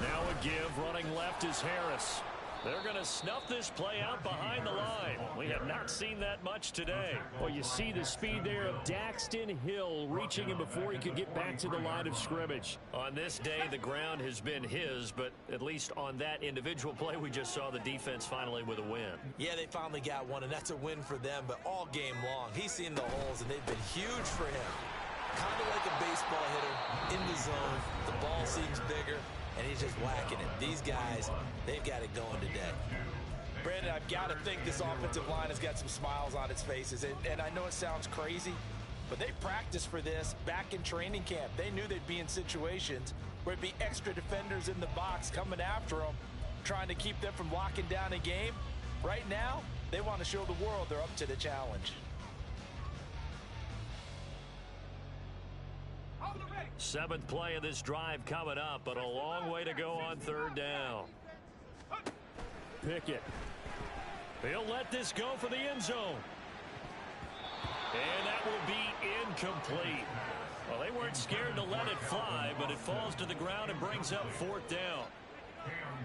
Now a give, running left is Harris. They're going to snuff this play out behind the line. We have not seen that much today. Well, you see the speed there of Daxton Hill reaching him before he could get back to the line of scrimmage. On this day, the ground has been his, but at least on that individual play, we just saw the defense finally with a win. Yeah, they finally got one, and that's a win for them, but all game long, he's seen the holes, and they've been huge for him. Kind of like a baseball hitter in the zone. The ball seems bigger, and he's just whacking it. These guys, they've got it going today. Brandon, I've got to think this offensive line has got some smiles on its faces. And I know it sounds crazy, but they practiced for this back in training camp. They knew they'd be in situations where it'd be extra defenders in the box coming after them, trying to keep them from locking down a game. Right now, they want to show the world they're up to the challenge. Seventh play of this drive coming up, but a long way to go on 3rd down. Pickett. He'll let this go for the end zone. And that will be incomplete. Well, they weren't scared to let it fly, but it falls to the ground and brings up 4th down.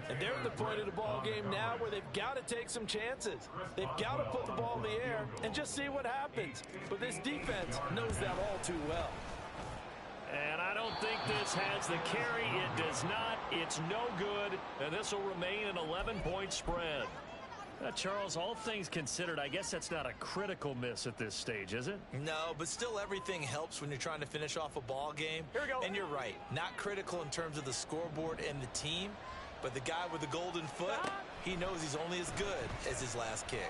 And they're at the point of the ball game now where they've got to take some chances. They've got to put the ball in the air and just see what happens. But this defense knows that all too well. And I don't think this has the carry. It does not. It's no good. And this will remain an 11-point spread. Charles, all things considered, I guess that's not a critical miss at this stage, is it? No, but still everything helps when you're trying to finish off a ball game. Here we go. And you're right. Not critical in terms of the scoreboard and the team, but the guy with the golden foot, he knows he's only as good as his last kick.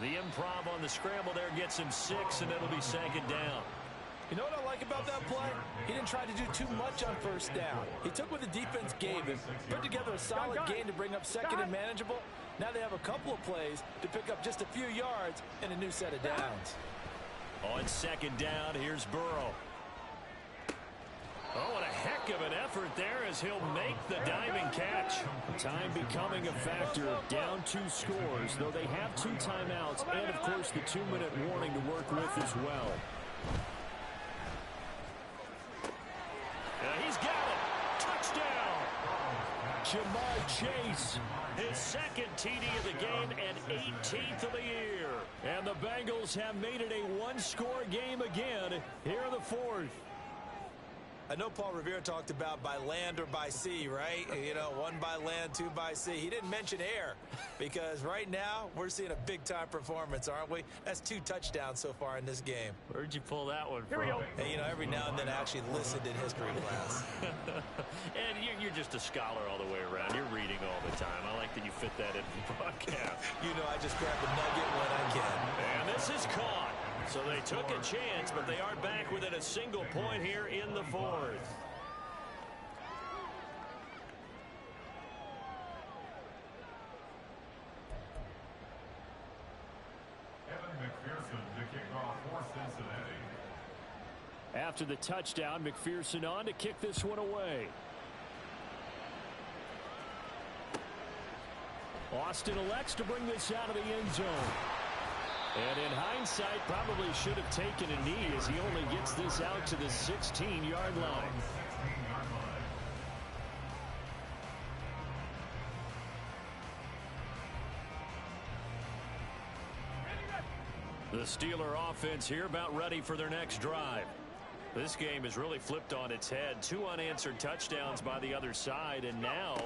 The improv on the scramble there gets him 6, and it'll be 2nd down. You know what I like about that play? He didn't try to do too much on 1st down. He took what the defense gave him, put together a solid gain to bring up 2nd and manageable. Now they have a couple of plays to pick up just a few yards and a new set of downs. On 2nd down, here's Burrow. Oh, what a heck of an effort there as he'll make the diving catch. Time becoming a factor. Down 2 scores, though they have 2 timeouts and, of course, the 2-minute warning to work with as well. He's got it. Touchdown. Jamar Chase, his 2nd TD of the game and 18th of the year. And the Bengals have made it a 1-score game again here in the 4th. I know Paul Revere talked about by land or by sea, right? You know, 1 by land, 2 by sea. He didn't mention air because right now we're seeing a big-time performance, aren't we? That's 2 touchdowns so far in this game. Where'd you pull that one from? Here we go. And, you know, every now and then I actually listened in history class. And you're just a scholar all the way around. You're reading all the time. I like that you fit that in the broadcast. You know, I just grab the nugget when I can. And this is caught. So they took a chance, but they are back within a single point here in the 4th. Evan McPherson to kick off for Cincinnati. After the touchdown, McPherson on to kick this one away. Austin elects to bring this out of the end zone. And in hindsight, probably should have taken a knee as he only gets this out to the 16-yard line. The Steeler offense here about ready for their next drive. This game has really flipped on its head. 2 unanswered touchdowns by the other side, and now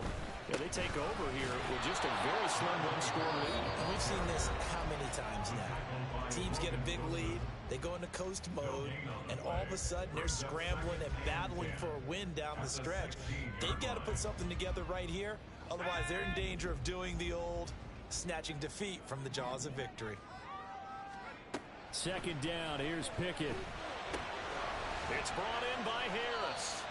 Yeah, they take over here with just a very slim one-score lead. And we've seen this how many times now? Teams get a big lead, they go into coast mode, and all of a sudden they're scrambling and battling for a win down the stretch. They've got to put something together right here, otherwise they're in danger of doing the old snatching defeat from the jaws of victory. Second down, here's Pickett. It's brought in by Harris.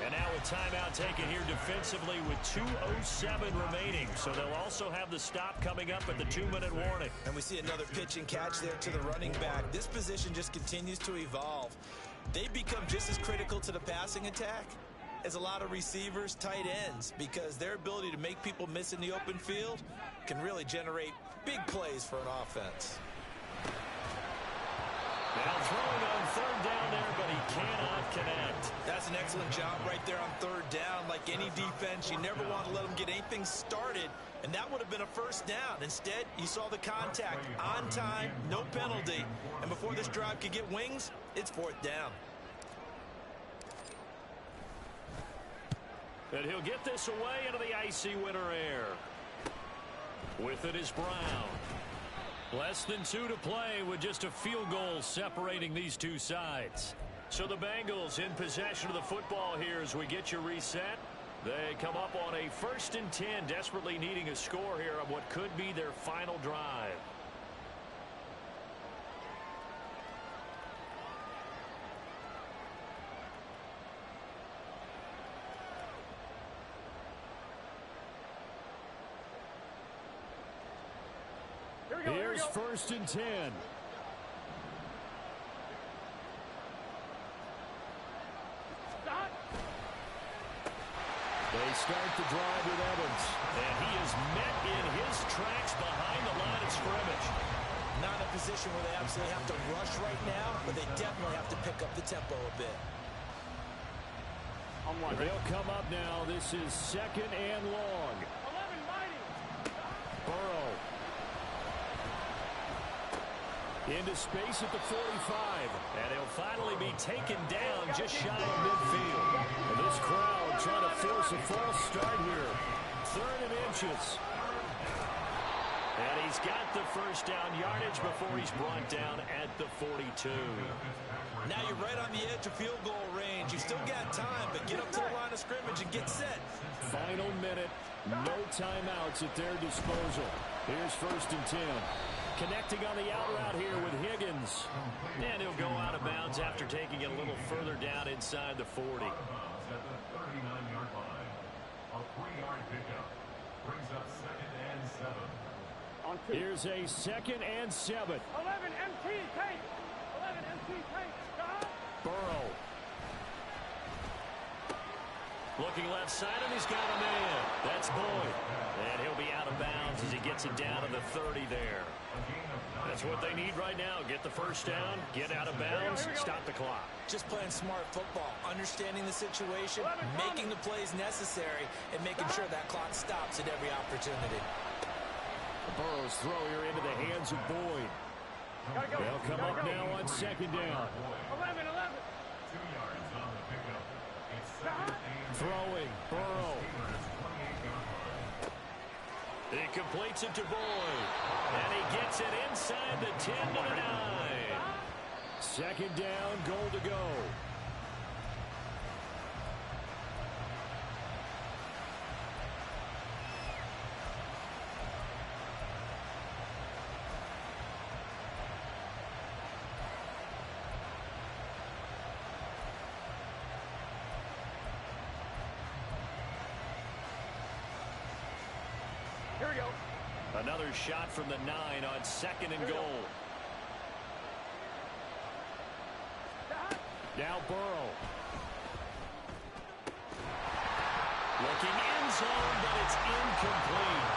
And now a timeout taken here defensively with 2:07 remaining. So they'll also have the stop coming up at the 2-minute warning. And we see another pitch and catch there to the running back. This position just continues to evolve. They become just as critical to the passing attack as a lot of receivers, tight ends, because their ability to make people miss in the open field can really generate big plays for an offense. Now throwing on third down there, but he cannot connect. That's an excellent job right there on third down. Like any defense, you never want to let them get anything started, and that would have been a first down. Instead, you saw the contact on time, no penalty, and before this drive could get wings, it's fourth down. And he'll get this away into the icy winter air. With it is Brown. Less than 2 to play with just a field goal separating these two sides. So the Bengals in possession of the football here as we get you reset. They come up on a 1st and 10, desperately needing a score here on what could be their final drive. Here's 1st and 10. They start the drive with Evans. And he is met in his tracks behind the line of scrimmage. Not in a position where they absolutely have to rush right now, but they definitely have to pick up the tempo a bit. They'll come up now. This is 2nd and long. Burrow. Into space at the 45. And he'll finally be taken down just shy of midfield. And this crowd trying to force a false start here. 3rd and inches. And he's got the first down yardage before he's brought down at the 42. Now you're right on the edge of field goal range. You still got time, but get up to the line of scrimmage and get set. Final minute. No timeouts at their disposal. Here's 1st and 10. Connecting on the out route here with Higgins. And he'll go out of bounds after taking it a little further down inside the 40. At the 39-yard line, a 3-yard pickup brings up 2nd and 7. Here's a 2nd and 7. 11 MT tank. 11 MT tank. Stop. Burrow. Looking left side, and he's got a man. That's Boyd. And he'll be out of bounds as he gets it down to the 30 there. That's what they need right now. Get the first down, get out of bounds, stop the clock. Just playing smart football, understanding the situation, making the plays necessary, and making sure that clock stops at every opportunity. Burrow's throw here into the hands of Boyd. They'll come up now on 2nd down. 11. 2 yards on the pickup. It's 2nd and Throwing, Burrow. He completes it to Boyd. And he gets it inside the 10 to the 9. 2nd down, goal to go. Here we go. Another shot from the 9 on 2nd and goal. Now Burrow. Looking end zone, but it's incomplete.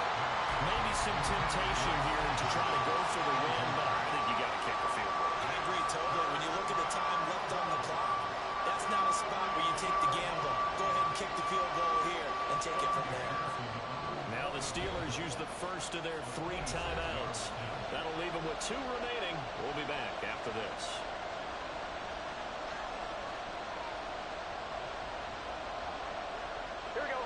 Maybe some temptation here to try to go for the win, but I think you got to kick the field goal. I agree totally. When you look at the time left on the clock, that's not a spot where you take the gamble. Go ahead and kick the field goal here and take it from there. Now the Steelers use the first of their 3 timeouts. That'll leave them with 2 remaining. We'll be back after this. Here we go.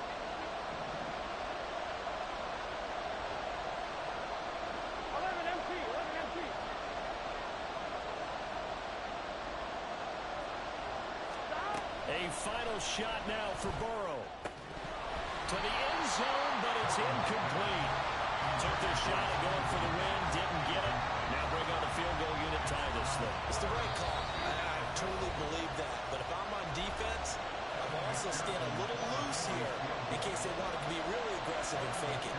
final shot now for Burrow. To the end zone, but it's incomplete. Took their shot at going for the win, didn't get it. Now bring on the field goal unit, tie this thing. It's the right call. I totally believe that. But if I'm on defense, I'm also staying a little loose here in case they want to be really aggressive and fake it.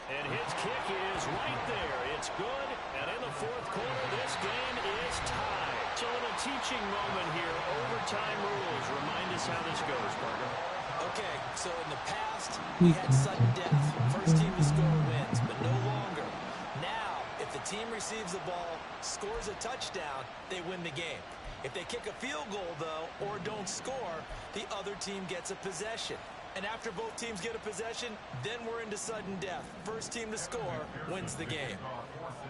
And his kick is right there. It's good. And in the fourth quarter, this game is tied. So a little teaching moment here. Overtime rules. Remind us how this goes, partner. Okay, so in the past, we had sudden death. First team to score wins, but no longer. Now, if the team receives the ball, scores a touchdown, they win the game. If they kick a field goal, though, or don't score, the other team gets a possession. And after both teams get a possession, then we're into sudden death. First team to score wins the game.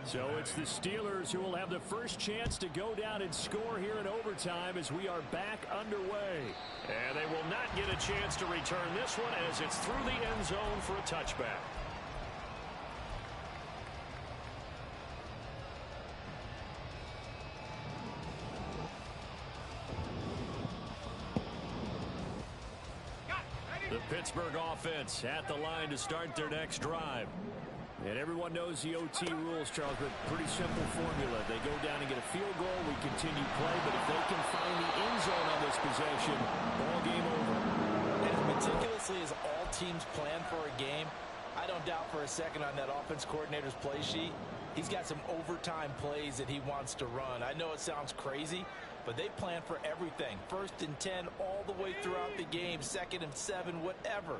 So it's the Steelers who will have the first chance to go down and score here in overtime as we are back underway. And they will not get a chance to return this one as it's through the end zone for a touchback. The Pittsburgh offense at the line to start their next drive. And everyone knows the OT rules, Charles, but pretty simple formula. They go down and get a field goal, we continue play, but if they can find the end zone on this possession, ball game over. And as meticulously as all teams plan for a game, I don't doubt for a second on that offense coordinator's play sheet, he's got some overtime plays that he wants to run. I know it sounds crazy, but they plan for everything. 1st and 10 all the way throughout the game, 2nd and 7, whatever.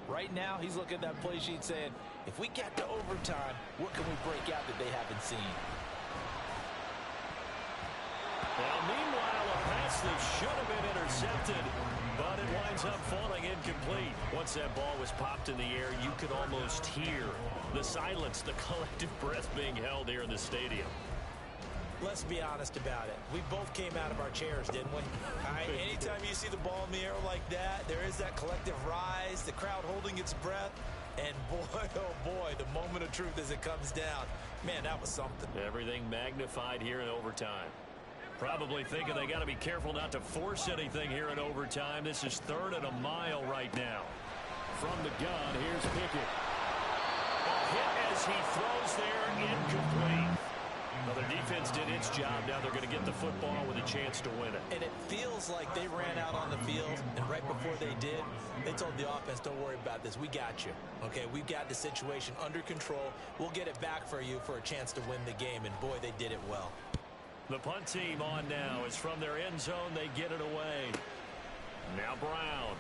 Right now, he's looking at that play sheet saying, if we get to overtime, what can we break out that they haven't seen? Well, meanwhile, a pass that should have been intercepted, but it winds up falling incomplete. Once that ball was popped in the air, you could almost hear the silence, the collective breath being held here in the stadium. Let's be honest about it. We both came out of our chairs, didn't we? Anytime you see the ball in the air like that, there is that collective rise, the crowd holding its breath. And boy, oh boy, the moment of truth as it comes down. Man, that was something. Everything magnified here in overtime. Probably thinking they got to be careful not to force anything here in overtime. This is 3rd and a mile right now. From the gun, here's Pickett. A hit as he throws there, incomplete. Well, their defense did its job. Now they're going to get the football with a chance to win it. And it feels like they ran out on the field, and right before they did, they told the offense, don't worry about this. We got you. Okay, we've got the situation under control. We'll get it back for you for a chance to win the game. And, boy, they did it well. The punt team on now is from their end zone. They get it away. Now Brown.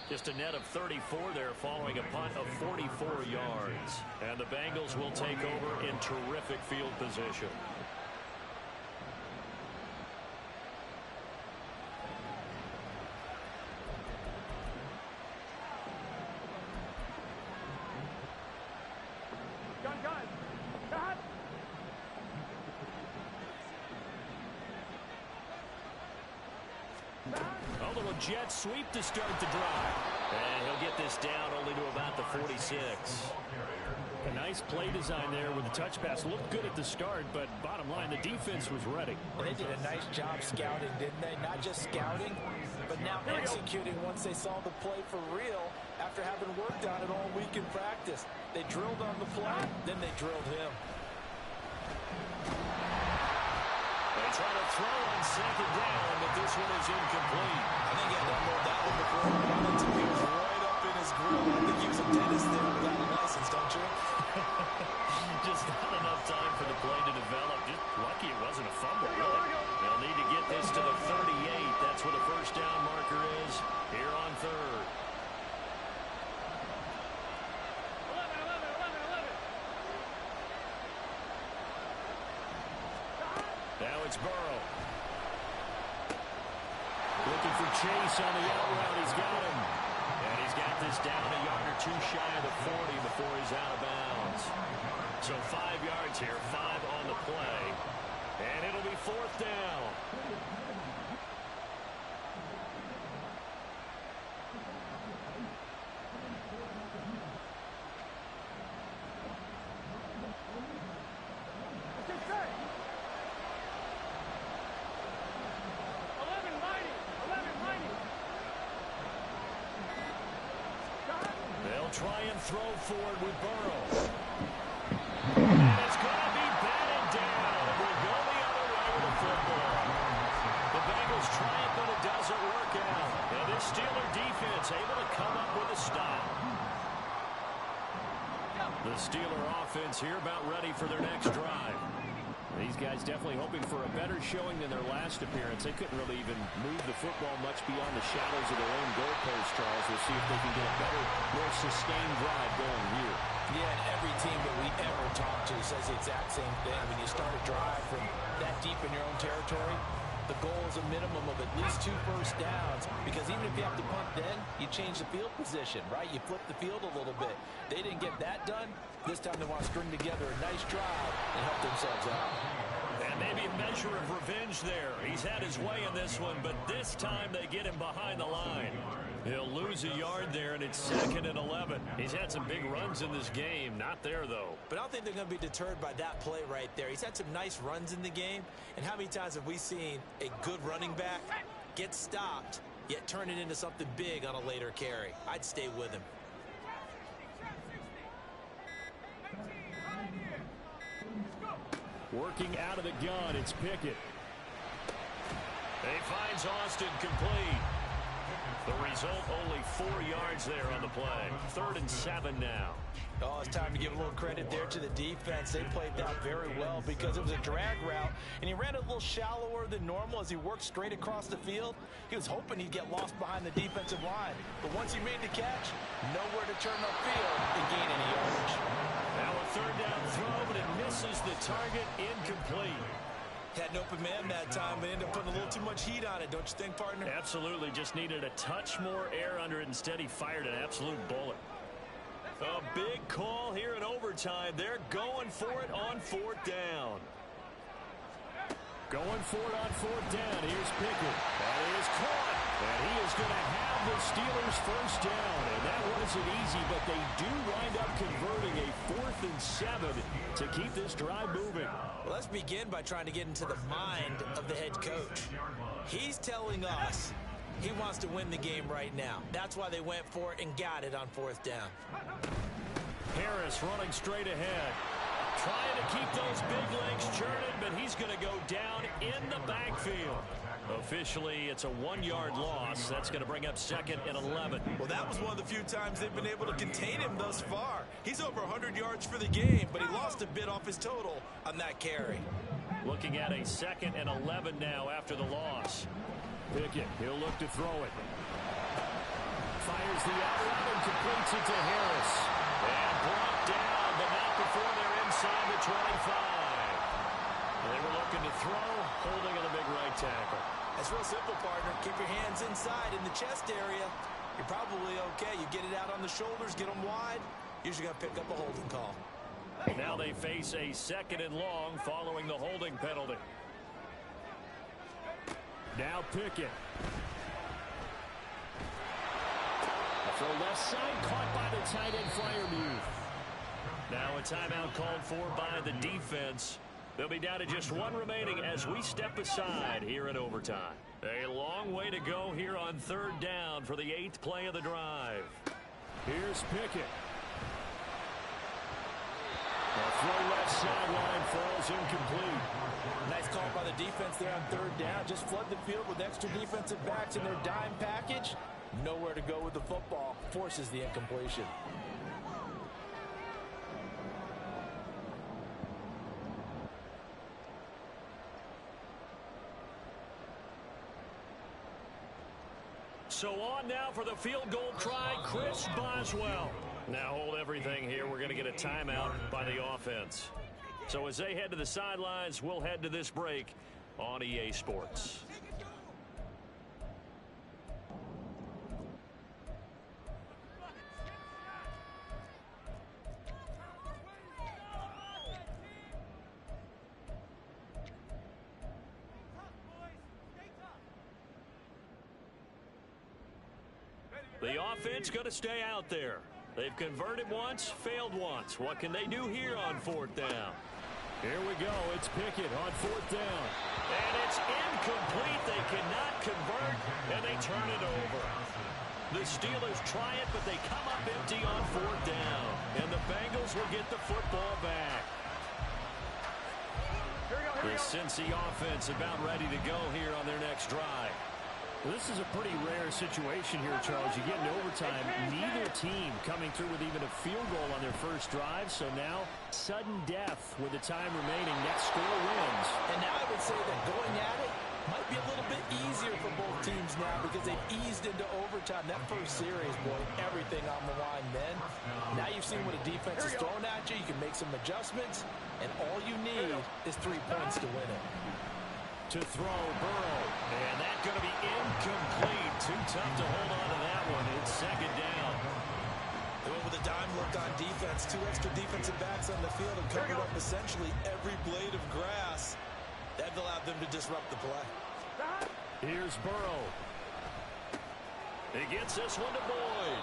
Just a net of 34 there following a punt of 44 yards. And the Bengals will take over in terrific field position. A little jet sweep to start the drive. And he'll get this down only to about the 46. A nice play design there with the touch pass. Looked good at the start, but bottom line, the defense was ready. And they did a nice job scouting, didn't they? Not just scouting, but now executing once they saw the play for real after having worked on it all week in practice. They drilled on the play, then they drilled him. They try to throw on 2nd down, but this one is incomplete. I think he had to unload that one before he wanted to. He was right up in his grill. I think he was a dentist there without a license, don't you? Just not enough time for the play to develop. Just lucky it wasn't a fumble, really. They'll need to get this to the 38. That's where the first down marker is here on 3rd. Now it's Burrow. Looking for Chase on the out route. He's got him. And he's got this down a yard or two shy of the 40 before he's out of bounds. So 5 yards here, 5 on the play. And it'll be 4th down. throw forward with Burrow. And it's going to be batted down. We'll go the other way with the football. The Bengals try it, but it doesn't work out. And this Steeler defense able to come up with a stop. The Steeler offense here about ready for their next drive. These guys definitely hoping for a better showing than their last appearance. They couldn't really even move the football much beyond the shadows of their own goalpost, Charles. We'll see if they can get a better, more sustained drive going here. Yeah, and every team that we ever talk to says the exact same thing. When you start a drive from that deep in your own territory, the goal is a minimum of at least 2 first downs, because even if you have to punt then, you change the field position, right? You flip the field a little bit. They didn't get that done. This time they want to string together a nice drive and help themselves out. And maybe a measure of revenge there. He's had his way in this one, but this time they get him behind the line. He'll lose a yard there, and it's 2nd and 11. He's had some big runs in this game. Not there, though. But I don't think they're going to be deterred by that play right there. He's had some nice runs in the game. And how many times have we seen a good running back get stopped, yet turn it into something big on a later carry? I'd stay with him. Working out of the gun, it's Pickett. He finds Austin complete. The result, only 4 yards there on the play. 3rd and 7 now. Oh, it's time to give a little credit there to the defense. They played that very well because it was a drag route, and he ran a little shallower than normal as he worked straight across the field. He was hoping he'd get lost behind the defensive line, but once he made the catch, nowhere to turn upfield and gain any yardage. Now a 3rd down throw, but it misses the target, incomplete. Had an open man that time, but ended up putting a little too much heat on it, don't you think, partner? Absolutely, just needed a touch more air under it. Instead, he fired an absolute bullet. A big call here in overtime. They're going for it on 4th down. Going for it on 4th down. Here's Pickett. That is caught. And he is going to have the Steelers' 1st down. And that wasn't easy, but they do wind up converting a 4th and 7 to keep this drive moving. Well, let's begin by trying to get into the mind of the head coach. He's telling us he wants to win the game right now. That's why they went for it and got it on 4th down. Harris running straight ahead. Trying to keep those big legs churning, but he's going to go down in the backfield. Officially, it's a 1-yard loss. That's going to bring up 2nd and 11. Well, that was one of the few times they've been able to contain him thus far. He's over 100 yards for the game, but he lost a bit off his total on that carry. Looking at a 2nd and 11 now after the loss. Pickett, he'll look to throw it. Fires the out route and completes it to Harris. And brought down, but not before they're inside the 25. They were looking to throw, holding on the big right tackle. That's real simple, partner. Keep your hands inside in the chest area. You're probably okay. You get it out on the shoulders, get them wide. Usually going to pick up a holding call. Now they face a 2nd and long following the holding penalty. Now Pickett. A throw left side, caught by the tight end Freiermuth. Now a timeout called for by the defense. They'll be down to just 1 remaining as we step aside here in overtime. A long way to go here on 3rd down for the 8th play of the drive. Here's Pickett. The throw left sideline falls incomplete. Nice call by the defense there on 3rd down. Just flood the field with extra defensive backs in their dime package. Nowhere to go with the football. Forces the incompletion. So on now for the field goal try, Chris Boswell. Now hold everything here. We're going to get a timeout by the offense. So as they head to the sidelines, we'll head to this break on EA Sports. The offense going to stay out there. They've converted once, failed once. What can they do here on 4th down? Here we go. It's Pickett on 4th down. And it's incomplete. They cannot convert, and they turn it over. The Steelers try it, but they come up empty on 4th down. And the Bengals will get the football back. The Cincy offense about ready to go here on their next drive. Well, this is a pretty rare situation here, Charles. You get in overtime, neither team coming through with even a field goal on their first drive. So now, sudden death with the time remaining. Next score wins. And now I would say that going at it might be a little bit easier for both teams now because they've eased into overtime. That first series, boy, everything on the line then. Now you've seen what a defense is throwing at you. You can make some adjustments, and all you need is 3 points to win it. To throw, Burrow. And that's going to be incomplete. Too tough to hold on to that one. It's 2nd down. They went with a dime look on defense. 2 extra defensive backs on the field and covered up essentially every blade of grass. That allowed them to disrupt the play. Here's Burrow. He gets this one to Boyd.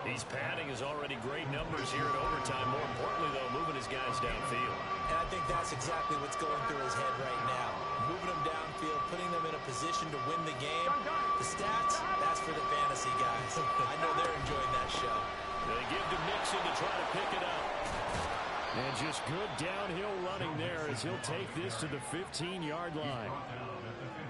He's padding his already great numbers here in overtime. More importantly, though, moving his guys downfield. And I think that's exactly what's going through his head right now. Moving them downfield, putting them in a position to win the game. The stats, that's for the fantasy guys. I know they're enjoying that show. They give to Mixon to try to pick it up. And just good downhill running there as he'll take this to the 15-yard line.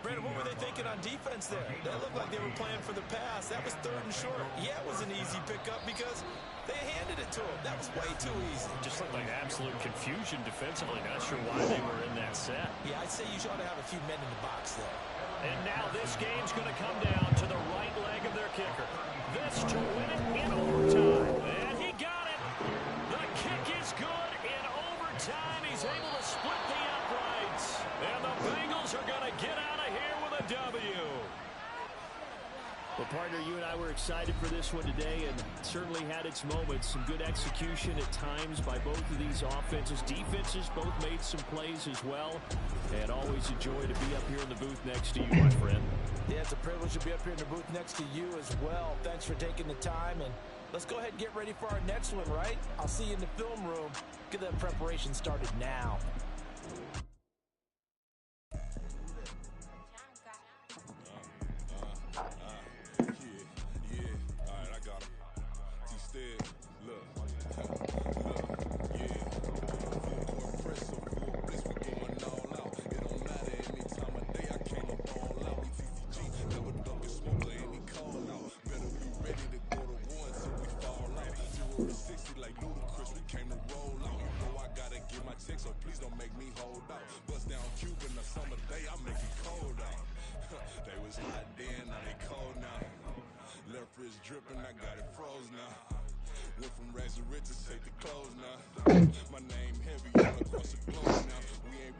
Brandon, what were they thinking on defense there? That looked like they were playing for the pass. That was 3rd and short. Yeah, it was an easy pickup because they handed it to him. That was way too easy. Just looked like absolute confusion defensively. Not sure why they were in that set. Yeah, I'd say you ought to have a few men in the box there. And now this game's going to come down to the right leg of their kicker. This to win it in overtime. And he got it. The kick is good in overtime. He's able to split the uprights. And the Bengals are going to get out of here with a W. Well, partner, you and I were excited for this one today and certainly had its moments. Some good execution at times by both of these offenses. Defenses both made some plays as well. And always a joy to be up here in the booth next to you, my friend. Yeah, it's a privilege to be up here in the booth next to you as well. Thanks for taking the time, and let's go ahead and get ready for our next one, right? I'll see you in the film room. Get that preparation started now. So please don't make me hold out. Bust down Cuban a summer day, I make it cold out. They was hot then, now they cold now. Left wrist dripping, I got it froze now. Went from rags to riches, take the clothes now. My name heavy all across the globe now. We ain't